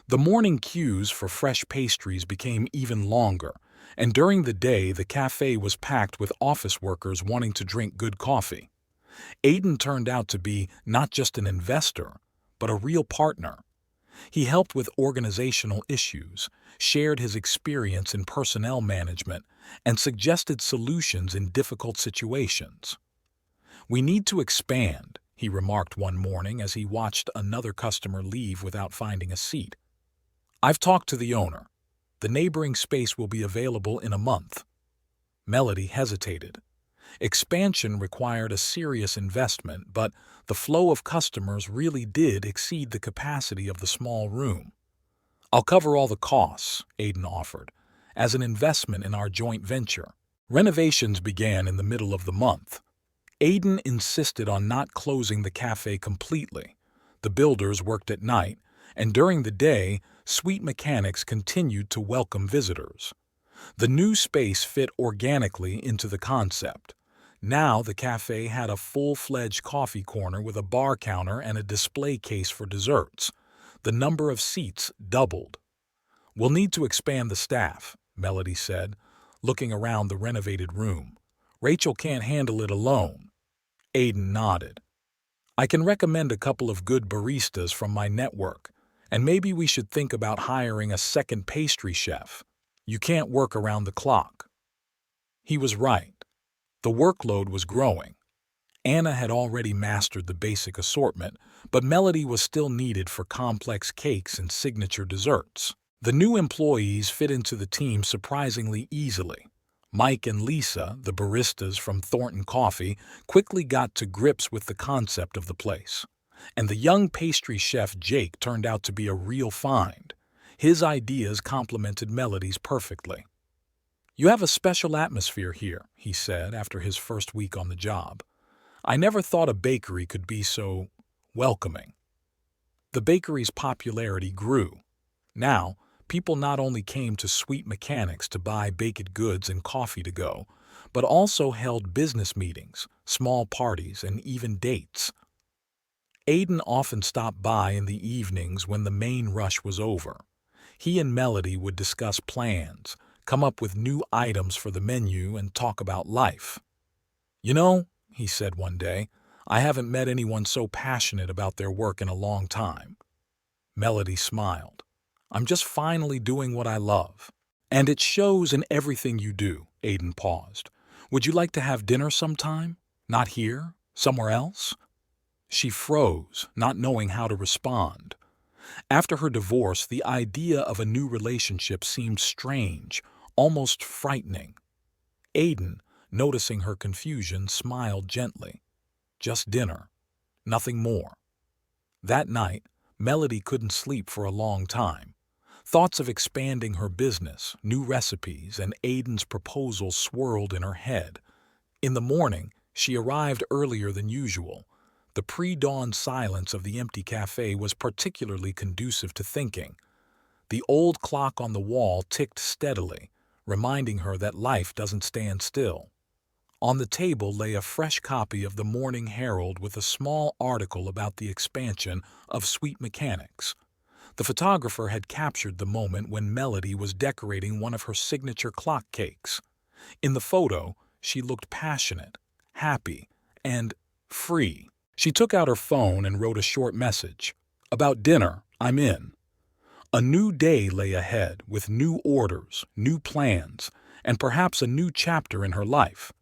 Speaker 1: The morning queues for fresh pastries became even longer, and during the day the cafe was packed with office workers wanting to drink good coffee. Aiden turned out to be not just an investor, but a real partner. He helped with organizational issues, shared his experience in personnel management, and suggested solutions in difficult situations. "We need to expand," he remarked one morning as he watched another customer leave without finding a seat. "I've talked to the owner. The neighboring space will be available in a month." Melody hesitated. Expansion required a serious investment, but the flow of customers really did exceed the capacity of the small room. "I'll cover all the costs," Aiden offered, "as an investment in our joint venture." Renovations began in the middle of the month. Aiden insisted on not closing the cafe completely. The builders worked at night, and during the day, Sweet Mechanics continued to welcome visitors. The new space fit organically into the concept. Now the cafe had a full-fledged coffee corner with a bar counter and a display case for desserts. The number of seats doubled. "We'll need to expand the staff," Melody said, looking around the renovated room. "Rachel can't handle it alone." Aiden nodded. "I can recommend a couple of good baristas from my network, and maybe we should think about hiring a second pastry chef. You can't work around the clock." He was right. The workload was growing. Anna had already mastered the basic assortment, but Melody was still needed for complex cakes and signature desserts. The new employees fit into the team surprisingly easily. Mike and Lisa, the baristas from Thornton Coffee, quickly got to grips with the concept of the place. And the young pastry chef Jake turned out to be a real find. His ideas complemented Melody's perfectly. "You have a special atmosphere here," he said after his first week on the job. "I never thought a bakery could be so welcoming." The bakery's popularity grew. Now, people not only came to Sweet Mechanics to buy baked goods and coffee to go, but also held business meetings, small parties, and even dates. Aiden often stopped by in the evenings when the main rush was over. He and Melody would discuss plans, come up with new items for the menu, and talk about life. "You know," he said one day, "I haven't met anyone so passionate about their work in a long time." Melody smiled. "I'm just finally doing what I love." "And it shows in everything you do," Aiden paused. "Would you like to have dinner sometime? Not here? Somewhere else?" She froze, not knowing how to respond. After her divorce, the idea of a new relationship seemed strange, almost frightening. Aiden, noticing her confusion, smiled gently. Just dinner. Nothing more. That night, Melody couldn't sleep for a long time. Thoughts of expanding her business, new recipes, and Aiden's proposal swirled in her head. In the morning, she arrived earlier than usual. The pre-dawn silence of the empty cafe was particularly conducive to thinking. The old clock on the wall ticked steadily, reminding her that life doesn't stand still. On the table lay a fresh copy of the Morning Herald with a small article about the expansion of Sweet Mechanics. The photographer had captured the moment when Melody was decorating one of her signature clock cakes. In the photo, she looked passionate, happy, and free. She took out her phone and wrote a short message. "About dinner, I'm in." A new day lay ahead with new orders, new plans, and perhaps a new chapter in her life.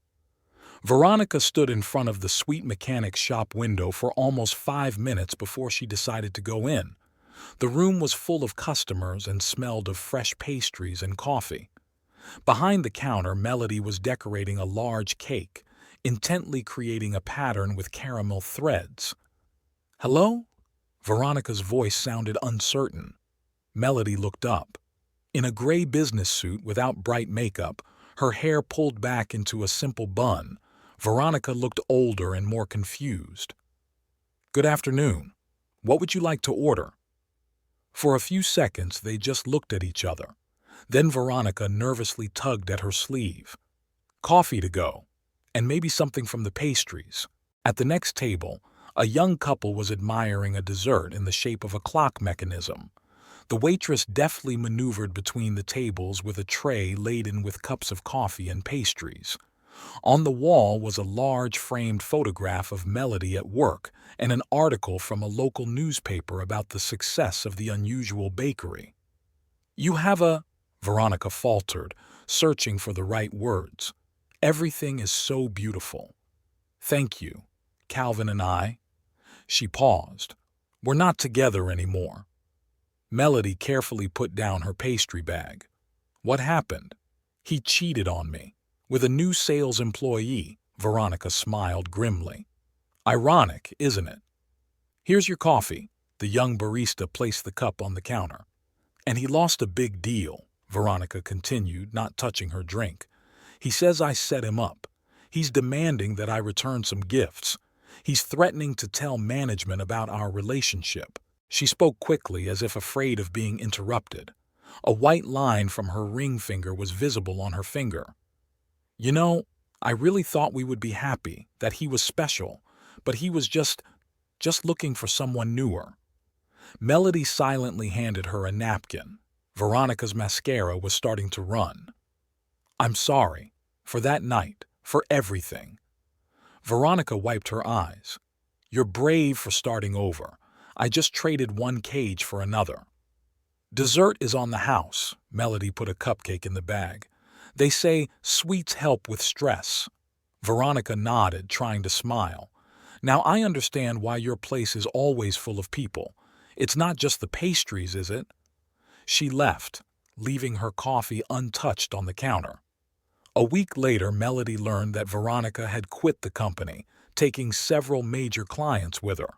Speaker 1: Veronica stood in front of the Sweet Mechanics shop window for almost 5 minutes before she decided to go in. The room was full of customers and smelled of fresh pastries and coffee. Behind the counter, Melody was decorating a large cake, intently creating a pattern with caramel threads. "Hello?" Veronica's voice sounded uncertain. Melody looked up. In a gray business suit without bright makeup, her hair pulled back into a simple bun, Veronica looked older and more confused. "Good afternoon. What would you like to order?" For a few seconds, they just looked at each other. Then Veronica nervously tugged at her sleeve. "Coffee to go, and maybe something from the pastries." At the next table, a young couple was admiring a dessert in the shape of a clock mechanism. The waitress deftly maneuvered between the tables with a tray laden with cups of coffee and pastries. On the wall was a large framed photograph of Melody at work and an article from a local newspaper about the success of the unusual bakery. "You have a—" Veronica faltered, searching for the right words. "Everything is so beautiful." "Thank you. Calvin and I—" She paused. "We're not together anymore." Melody carefully put down her pastry bag. "What happened?" "He cheated on me. With a new sales employee," Veronica smiled grimly. "Ironic, isn't it?" "Here's your coffee." The young barista placed the cup on the counter. "And he lost a big deal," Veronica continued, not touching her drink. "He says I set him up. He's demanding that I return some gifts. He's threatening to tell management about our relationship." She spoke quickly, as if afraid of being interrupted. A white line from her ring finger was visible on her finger. "You know, I really thought we would be happy, that he was special, but he was just looking for someone newer." Melody silently handed her a napkin. Veronica's mascara was starting to run. "I'm sorry. For that night. For everything." Veronica wiped her eyes. "You're brave for starting over. I just traded one cage for another." "Dessert is on the house." Melody put a cupcake in the bag. "They say sweets help with stress." Veronica nodded, trying to smile. "Now I understand why your place is always full of people. It's not just the pastries, is it?" She left, leaving her coffee untouched on the counter. A week later, Melody learned that Veronica had quit the company, taking several major clients with her.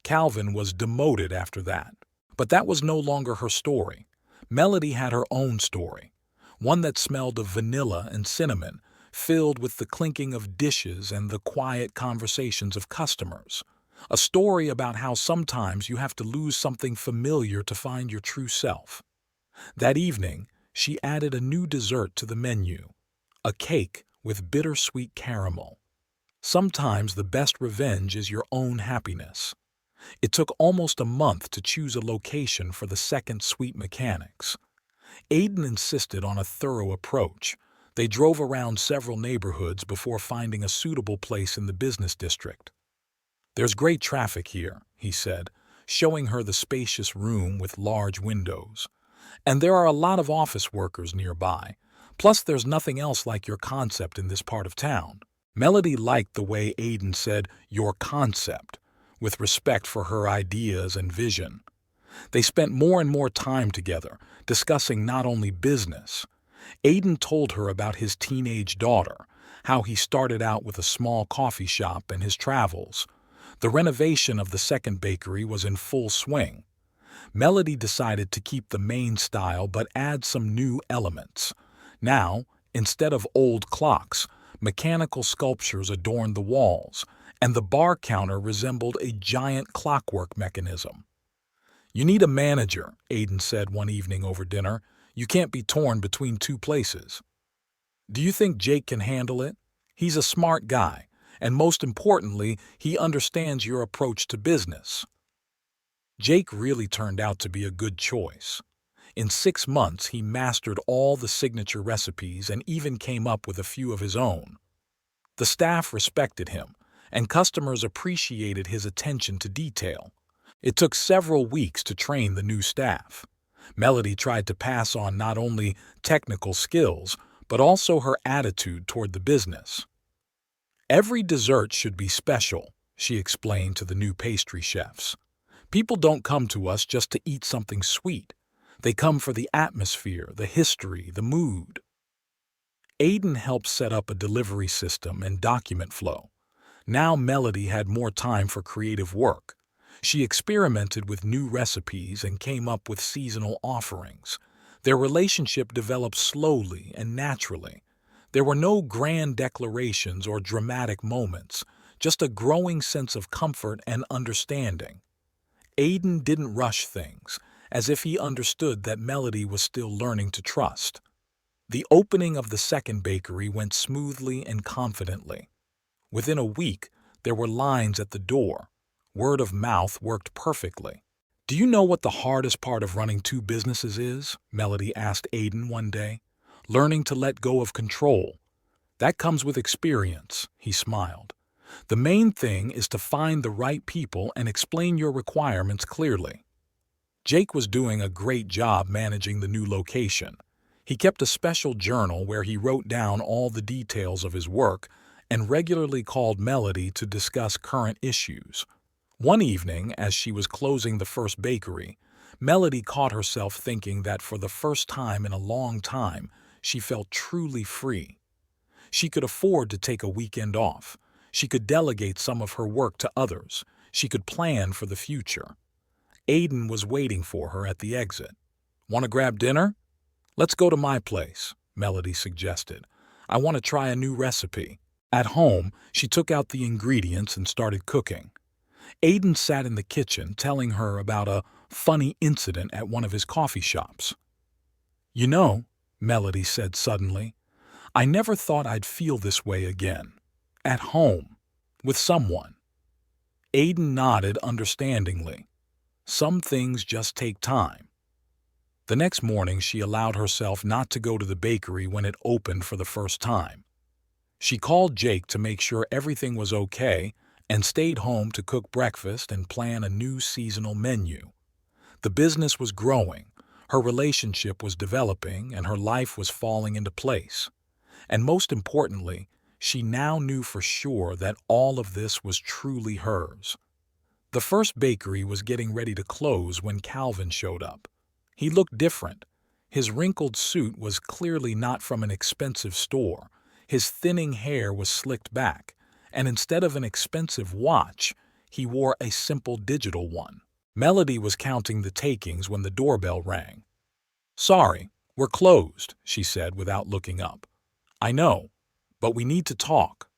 Speaker 1: Calvin was demoted after that. But that was no longer her story. Melody had her own story, one that smelled of vanilla and cinnamon, filled with the clinking of dishes and the quiet conversations of customers. A story about how sometimes you have to lose something familiar to find your true self. That evening, she added a new dessert to the menu, a cake with bittersweet caramel. Sometimes the best revenge is your own happiness. It took almost a month to choose a location for the second sweet mechanics. Aiden insisted on a thorough approach. They drove around several neighborhoods before finding a suitable place in the business district. "There's great traffic here," he said, showing her the spacious room with large windows. "And there are a lot of office workers nearby. Plus, there's nothing else like your concept in this part of town." Melody liked the way Aiden said, "your concept," with respect for her ideas and vision. They spent more and more time together, discussing not only business. Aiden told her about his teenage daughter, how he started out with a small coffee shop and his travels. The renovation of the second bakery was in full swing. Melody decided to keep the main style but add some new elements. Now, instead of old clocks, mechanical sculptures adorned the walls, and the bar counter resembled a giant clockwork mechanism. "You need a manager," Aiden said one evening over dinner. "You can't be torn between two places." "Do you think Jake can handle it? He's a smart guy, and most importantly, he understands your approach to business." Jake really turned out to be a good choice. In 6 months, he mastered all the signature recipes and even came up with a few of his own. The staff respected him, and customers appreciated his attention to detail. It took several weeks to train the new staff. Melody tried to pass on not only technical skills, but also her attitude toward the business. "Every dessert should be special," she explained to the new pastry chefs. People don't come to us just to eat something sweet. They come for the atmosphere, the history, the mood. Aiden helped set up a delivery system and document flow. Now Melody had more time for creative work. She experimented with new recipes and came up with seasonal offerings. Their relationship developed slowly and naturally. There were no grand declarations or dramatic moments, just a growing sense of comfort and understanding. Aiden didn't rush things, as if he understood that Melody was still learning to trust. The opening of the second bakery went smoothly and confidently. Within a week, there were lines at the door. Word of mouth worked perfectly. "Do you know what the hardest part of running two businesses is?" Melody asked Aiden one day. "Learning to let go of control. That comes with experience," he smiled. "The main thing is to find the right people and explain your requirements clearly." Jake was doing a great job managing the new location. He kept a special journal where he wrote down all the details of his work and regularly called Melody to discuss current issues. One evening, as she was closing the first bakery, Melody caught herself thinking that for the first time in a long time, she felt truly free. She could afford to take a weekend off. She could delegate some of her work to others. She could plan for the future. Aiden was waiting for her at the exit. "Want to grab dinner?" "Let's go to my place," Melody suggested. "I want to try a new recipe." At home, she took out the ingredients and started cooking. Aiden sat in the kitchen telling her about a funny incident at one of his coffee shops. "You know," Melody said suddenly, "I never thought I'd feel this way again. At home. With someone." Aiden nodded understandingly. Some things just take time. The next morning, she allowed herself not to go to the bakery when it opened for the first time. She called Jake to make sure everything was okay and stayed home to cook breakfast and plan a new seasonal menu. The business was growing, her relationship was developing, and her life was falling into place. And most importantly, she now knew for sure that all of this was truly hers. The first bakery was getting ready to close when Calvin showed up. He looked different. His wrinkled suit was clearly not from an expensive store. His thinning hair was slicked back, and instead of an expensive watch, he wore a simple digital one. Melody was counting the takings when the doorbell rang. "Sorry, we're closed," she said without looking up. "I know, but we need to talk."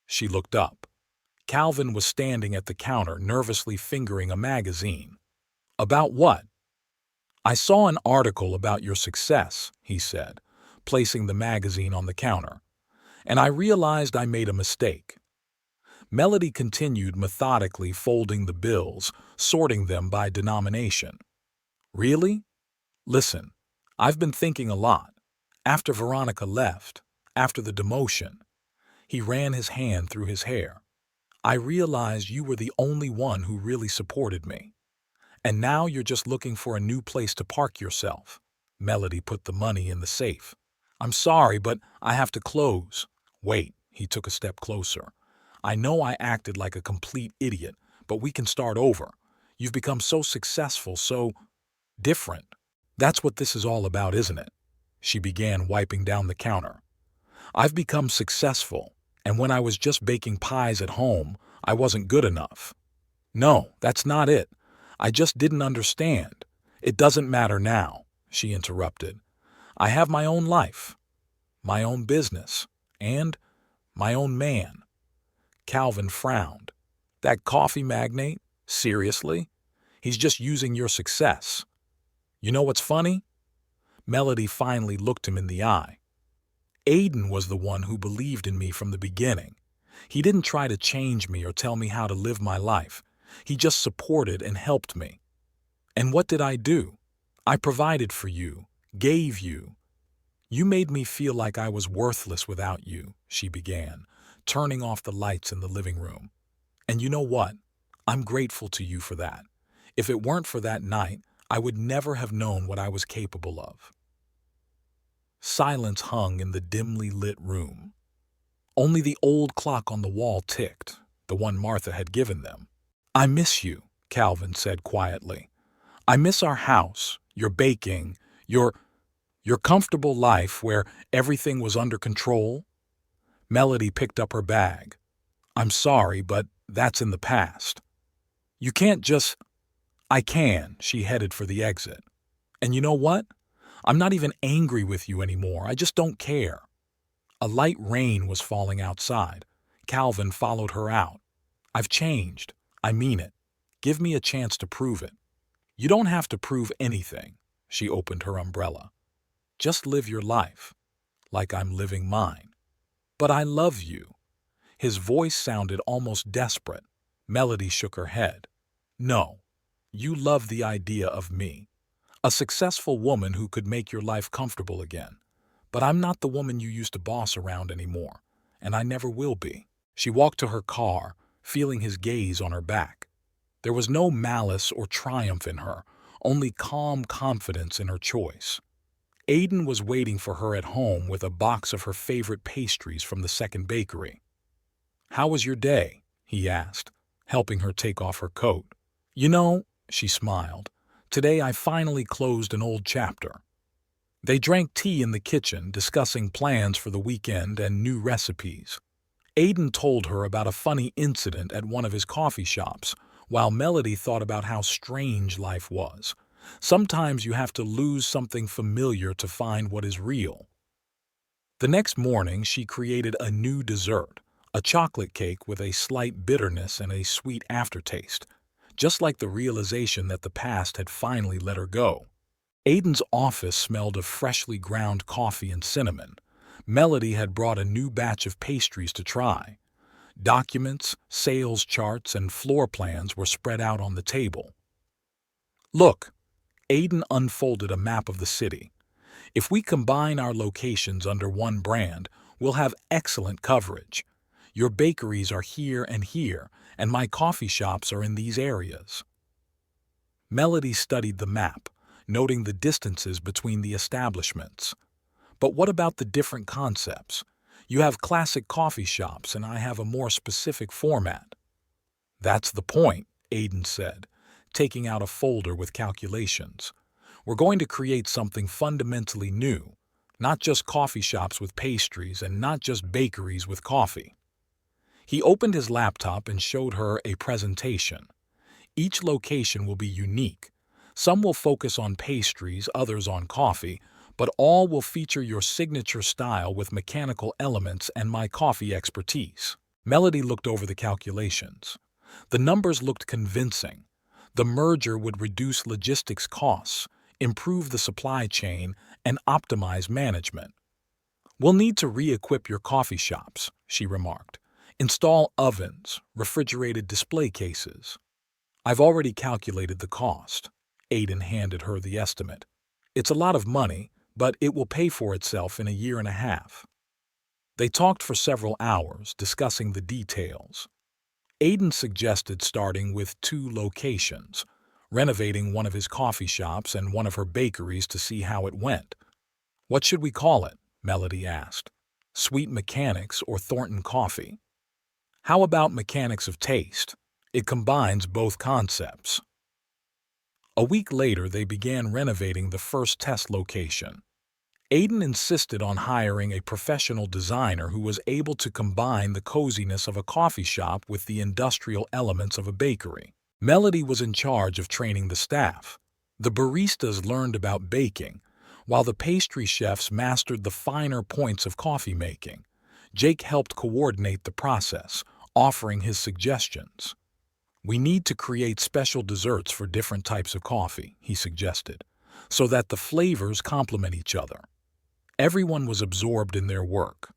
Speaker 1: She looked up. Calvin was standing at the counter, nervously fingering a magazine. "About what?" "I saw an article about your success," he said, placing the magazine on the counter, "and I realized I made a mistake." Melody continued methodically folding the bills, sorting them by denomination. "Really? Listen, I've been thinking a lot. After Veronica left, after the demotion," he ran his hand through his hair, "I realized you were the only one who really supported me. And now you're just looking for a new place to park yourself." Melody put the money in the safe. "I'm sorry, but I have to close." "Wait," he took a step closer. "I know I acted like a complete idiot, but we can start over. You've become so successful, so different. That's what this is all about, isn't it?" She began wiping down the counter. "I've become successful, and when I was just baking pies at home, I wasn't good enough." "No, that's not it. I just didn't understand." "It doesn't matter now," she interrupted. "I have my own life, my own business, and my own man." Calvin frowned. "That coffee magnate? Seriously? He's just using your success. You know what's funny?" Melody finally looked him in the eye. "Aiden was the one who believed in me from the beginning. He didn't try to change me or tell me how to live my life. He just supported and helped me. And what did I do? I provided for you, gave you. You made me feel like I was worthless without you," she began, turning off the lights in the living room. "And you know what? I'm grateful to you for that. If it weren't for that night, I would never have known what I was capable of." Silence hung in the dimly lit room. Only the old clock on the wall ticked, the one Martha had given them. "I miss you," Calvin said quietly. "I miss our house, your baking, your comfortable life where everything was under control." Melody picked up her bag. "I'm sorry, but that's in the past. You can't just—" "I can." She headed for the exit. "And you know what? I'm not even angry with you anymore. I just don't care." A light rain was falling outside. Calvin followed her out. "I've changed. I mean it. Give me a chance to prove it." "You don't have to prove anything." She opened her umbrella. "Just live your life, like I'm living mine." "But I love you." His voice sounded almost desperate. Melody shook her head. "No, you love the idea of me. A successful woman who could make your life comfortable again. But I'm not the woman you used to boss around anymore, and I never will be." She walked to her car, feeling his gaze on her back. There was no malice or triumph in her, only calm confidence in her choice. Aiden was waiting for her at home with a box of her favorite pastries from the second bakery. "How was your day?" he asked, helping her take off her coat. "You know," she smiled, "today I finally closed an old chapter." They drank tea in the kitchen, discussing plans for the weekend and new recipes. Aiden told her about a funny incident at one of his coffee shops, while Melody thought about how strange life was. Sometimes you have to lose something familiar to find what is real. The next morning, she created a new dessert, a chocolate cake with a slight bitterness and a sweet aftertaste, just like the realization that the past had finally let her go. Aiden's office smelled of freshly ground coffee and cinnamon. Melody had brought a new batch of pastries to try. Documents, sales charts, and floor plans were spread out on the table. "Look," Aiden unfolded a map of the city. "If we combine our locations under one brand, we'll have excellent coverage. Your bakeries are here, and my coffee shops are in these areas." Melody studied the map, noting the distances between the establishments. "But what about the different concepts? You have classic coffee shops, and I have a more specific format." "That's the point," Aiden said, taking out a folder with calculations. "We're going to create something fundamentally new, not just coffee shops with pastries and not just bakeries with coffee." He opened his laptop and showed her a presentation. "Each location will be unique. Some will focus on pastries, others on coffee, but all will feature your signature style with mechanical elements and my coffee expertise." Melody looked over the calculations. The numbers looked convincing. The merger would reduce logistics costs, improve the supply chain, and optimize management. "We'll need to re-equip your coffee shops," she remarked. "Install ovens, refrigerated display cases." "I've already calculated the cost." Aiden handed her the estimate. "It's a lot of money, but it will pay for itself in a year and a half." They talked for several hours, discussing the details. Aiden suggested starting with 2 locations, renovating one of his coffee shops and one of her bakeries to see how it went. "What should we call it?" Melody asked. "Sweet Mechanics or Thornton Coffee?" "How about Mechanics of Taste? It combines both concepts." A week later, they began renovating the first test location. Aiden insisted on hiring a professional designer who was able to combine the coziness of a coffee shop with the industrial elements of a bakery. Melody was in charge of training the staff. The baristas learned about baking, while the pastry chefs mastered the finer points of coffee making. Jake helped coordinate the process, offering his suggestions. "We need to create special desserts for different types of coffee," he suggested, "so that the flavors complement each other." Everyone was absorbed in their work.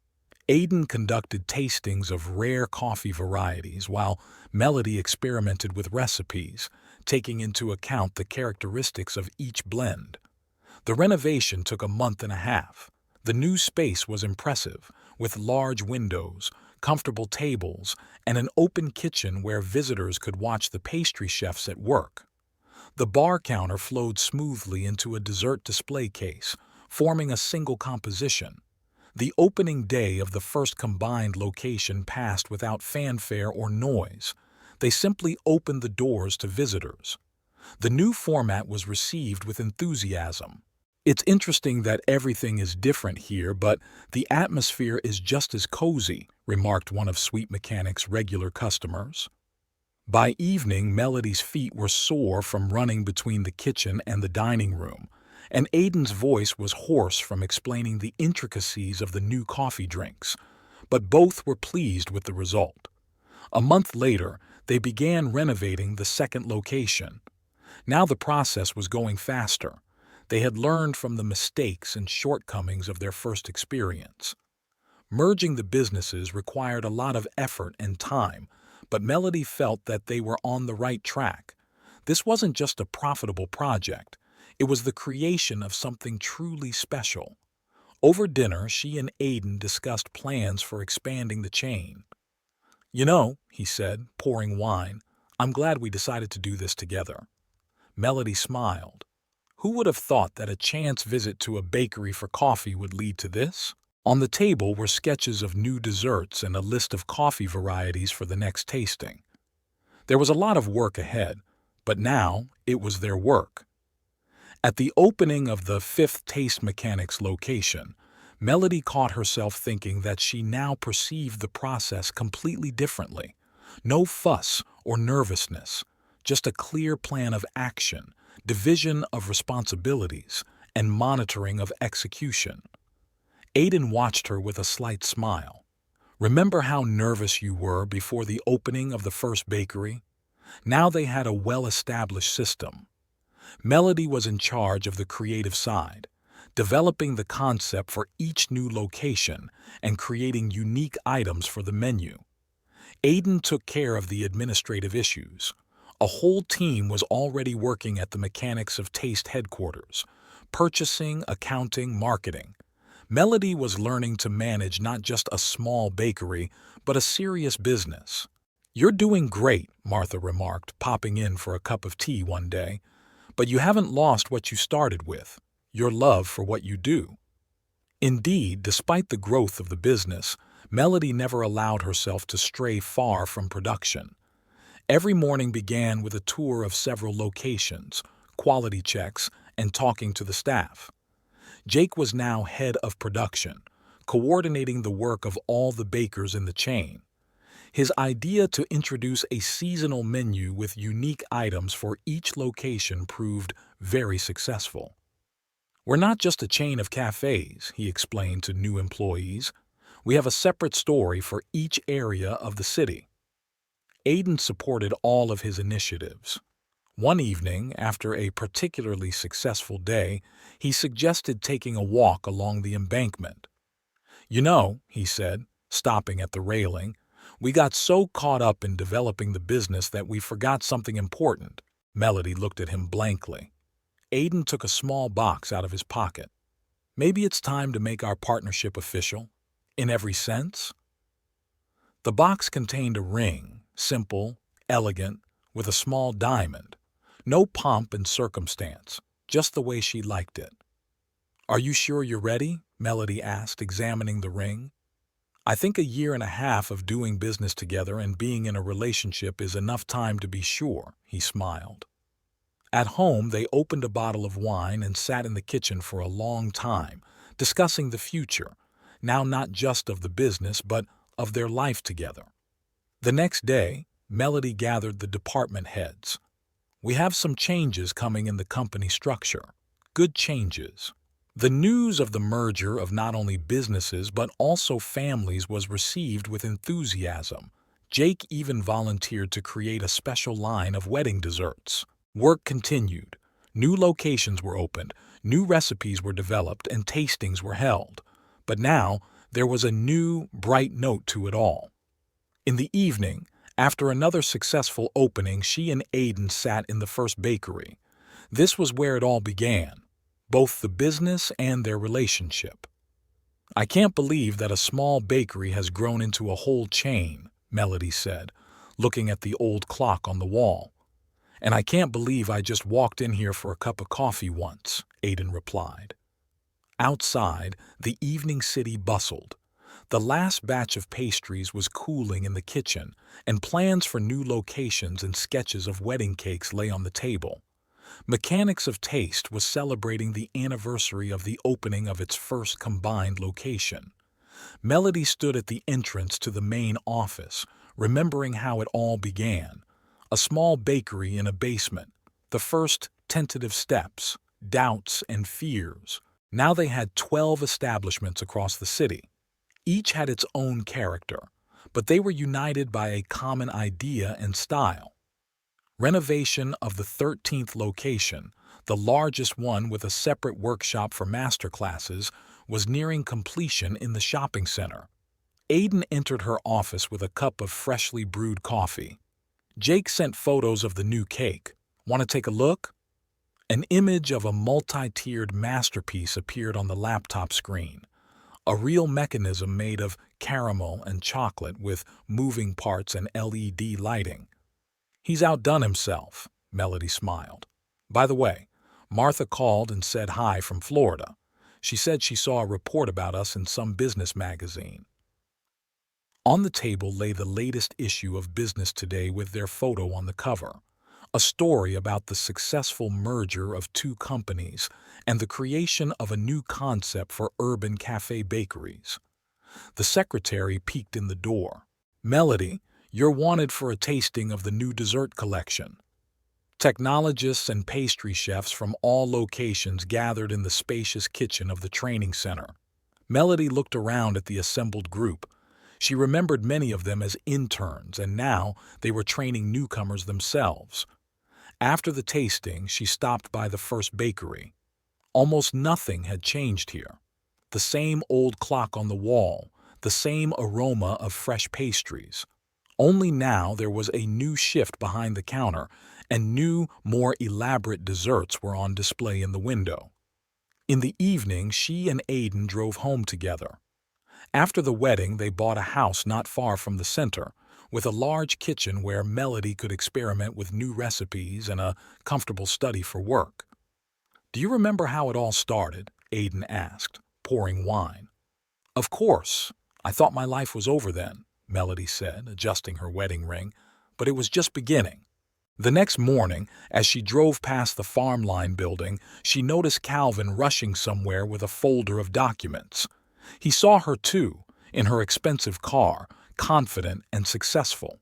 Speaker 1: Aiden conducted tastings of rare coffee varieties, while Melody experimented with recipes, taking into account the characteristics of each blend. The renovation took a month and a half. The new space was impressive, with large windows, comfortable tables, and an open kitchen where visitors could watch the pastry chefs at work. The bar counter flowed smoothly into a dessert display case, forming a single composition. The opening day of the first combined location passed without fanfare or noise. They simply opened the doors to visitors. The new format was received with enthusiasm. It's interesting that everything is different here, but the atmosphere is just as cozy, remarked one of Sweet Mechanic's regular customers. By evening, Melody's feet were sore from running between the kitchen and the dining room, and Aiden's voice was hoarse from explaining the intricacies of the new coffee drinks. But both were pleased with the result. A month later, they began renovating the second location. Now the process was going faster. They had learned from the mistakes and shortcomings of their first experience. Merging the businesses required a lot of effort and time, but Melody felt that they were on the right track. This wasn't just a profitable project. It was the creation of something truly special. Over dinner, she and Aiden discussed plans for expanding the chain. "You know," he said, pouring wine, "I'm glad we decided to do this together." Melody smiled. Who would have thought that a chance visit to a bakery for coffee would lead to this? On the table were sketches of new desserts and a list of coffee varieties for the next tasting. There was a lot of work ahead, but now it was their work. At the opening of the fifth Taste Mechanics location, Melody caught herself thinking that she now perceived the process completely differently. No fuss or nervousness, just a clear plan of action, division of responsibilities, and monitoring of execution. Aiden watched her with a slight smile. Remember how nervous you were before the opening of the first bakery? Now they had a well-established system. Melody was in charge of the creative side, developing the concept for each new location and creating unique items for the menu. Aiden took care of the administrative issues. A whole team was already working at the Mechanics of Taste headquarters, purchasing, accounting, marketing. Melody was learning to manage not just a small bakery, but a serious business. "You're doing great," Martha remarked, popping in for a cup of tea one day. "But you haven't lost what you started with, your love for what you do." Indeed, despite the growth of the business, Melody never allowed herself to stray far from production. Every morning began with a tour of several locations, quality checks, and talking to the staff. Jake was now head of production, coordinating the work of all the bakers in the chain. His idea to introduce a seasonal menu with unique items for each location proved very successful. "We're not just a chain of cafes," he explained to new employees. "We have a separate story for each area of the city." Aiden supported all of his initiatives. One evening, after a particularly successful day, he suggested taking a walk along the embankment. "You know," he said, stopping at the railing, "we got so caught up in developing the business that we forgot something important." Melody looked at him blankly. Aiden took a small box out of his pocket. "Maybe it's time to make our partnership official, in every sense?" The box contained a ring, simple, elegant, with a small diamond. No pomp and circumstance, just the way she liked it. "Are you sure you're ready?" Melody asked, examining the ring. "I think a year and a half of doing business together and being in a relationship is enough time to be sure," he smiled. At home, they opened a bottle of wine and sat in the kitchen for a long time, discussing the future, now not just of the business, but of their life together. The next day, Melody gathered the department heads. "We have some changes coming in the company structure. Good changes." The news of the merger of not only businesses but also families was received with enthusiasm. Jake even volunteered to create a special line of wedding desserts. Work continued. New locations were opened, new recipes were developed, and tastings were held. But now, there was a new, bright note to it all. In the evening, after another successful opening, she and Aiden sat in the first bakery. This was where it all began, both the business and their relationship. "I can't believe that a small bakery has grown into a whole chain," Melody said, looking at the old clock on the wall. "And I can't believe I just walked in here for a cup of coffee once," Aiden replied. Outside, the evening city bustled. The last batch of pastries was cooling in the kitchen, and plans for new locations and sketches of wedding cakes lay on the table. Mechanics of Taste was celebrating the anniversary of the opening of its first combined location. Melody stood at the entrance to the main office, remembering how it all began. A small bakery in a basement, the first tentative steps, doubts and fears. Now they had 12 establishments across the city. Each had its own character, but they were united by a common idea and style. Renovation of the 13th location, the largest one with a separate workshop for master classes, was nearing completion in the shopping center. Aiden entered her office with a cup of freshly brewed coffee. Jake sent photos of the new cake. Want to take a look? An image of a multi-tiered masterpiece appeared on the laptop screen. A real mechanism made of caramel and chocolate with moving parts and LED lighting. He's outdone himself, Melody smiled. By the way, Martha called and said hi from Florida. She said she saw a report about us in some business magazine. On the table lay the latest issue of Business Today with their photo on the cover. A story about the successful merger of two companies and the creation of a new concept for urban cafe bakeries. The secretary peeked in the door. Melody, you're wanted for a tasting of the new dessert collection. Technologists and pastry chefs from all locations gathered in the spacious kitchen of the training center. Melody looked around at the assembled group. She remembered many of them as interns, and now they were training newcomers themselves. After the tasting, she stopped by the first bakery. Almost nothing had changed here. The same old clock on the wall, the same aroma of fresh pastries. Only now there was a new shift behind the counter, and new, more elaborate desserts were on display in the window. In the evening, she and Aiden drove home together. After the wedding, they bought a house not far from the center, with a large kitchen where Melody could experiment with new recipes and a comfortable study for work. "Do you remember how it all started?" Aiden asked, pouring wine. "Of course. I thought my life was over then," Melody said, adjusting her wedding ring, "but it was just beginning." The next morning, as she drove past the farmline building, she noticed Calvin rushing somewhere with a folder of documents. He saw her too, in her expensive car, confident and successful.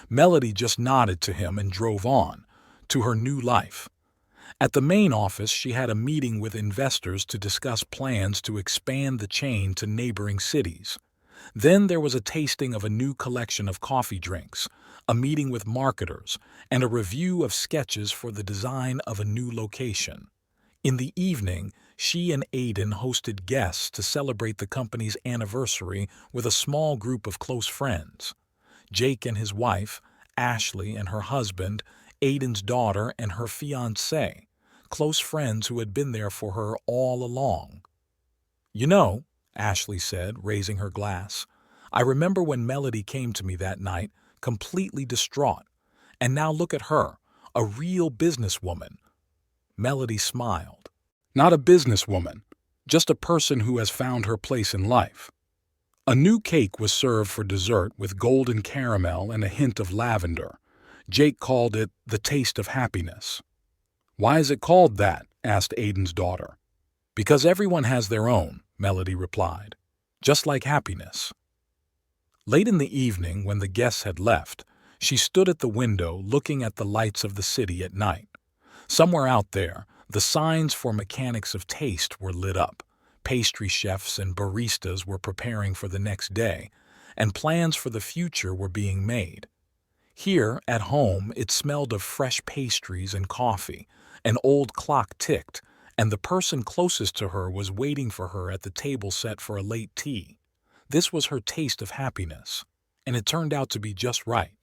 Speaker 1: Melody just nodded to him and drove on, to her new life. At the main office, she had a meeting with investors to discuss plans to expand the chain to neighboring cities. Then there was a tasting of a new collection of coffee drinks, a meeting with marketers, and a review of sketches for the design of a new location. In the evening, she and Aiden hosted guests to celebrate the company's anniversary with a small group of close friends. Jake and his wife, Ashley and her husband, Aiden's daughter and her fiancé, close friends who had been there for her all along. "You know," Ashley said, raising her glass, "I remember when Melody came to me that night, completely distraught. And now look at her, a real businesswoman." Melody smiled. "Not a businesswoman, just a person who has found her place in life." A new cake was served for dessert with golden caramel and a hint of lavender. Jake called it the taste of happiness. "Why is it called that?" asked Aiden's daughter. "Because everyone has their own," Melody replied, "just like happiness." Late in the evening, when the guests had left, she stood at the window looking at the lights of the city at night. Somewhere out there, the signs for Mechanics of Taste were lit up. Pastry chefs and baristas were preparing for the next day, and plans for the future were being made. Here, at home, it smelled of fresh pastries and coffee. An old clock ticked, and the person closest to her was waiting for her at the table set for a late tea. This was her taste of happiness, and it turned out to be just right.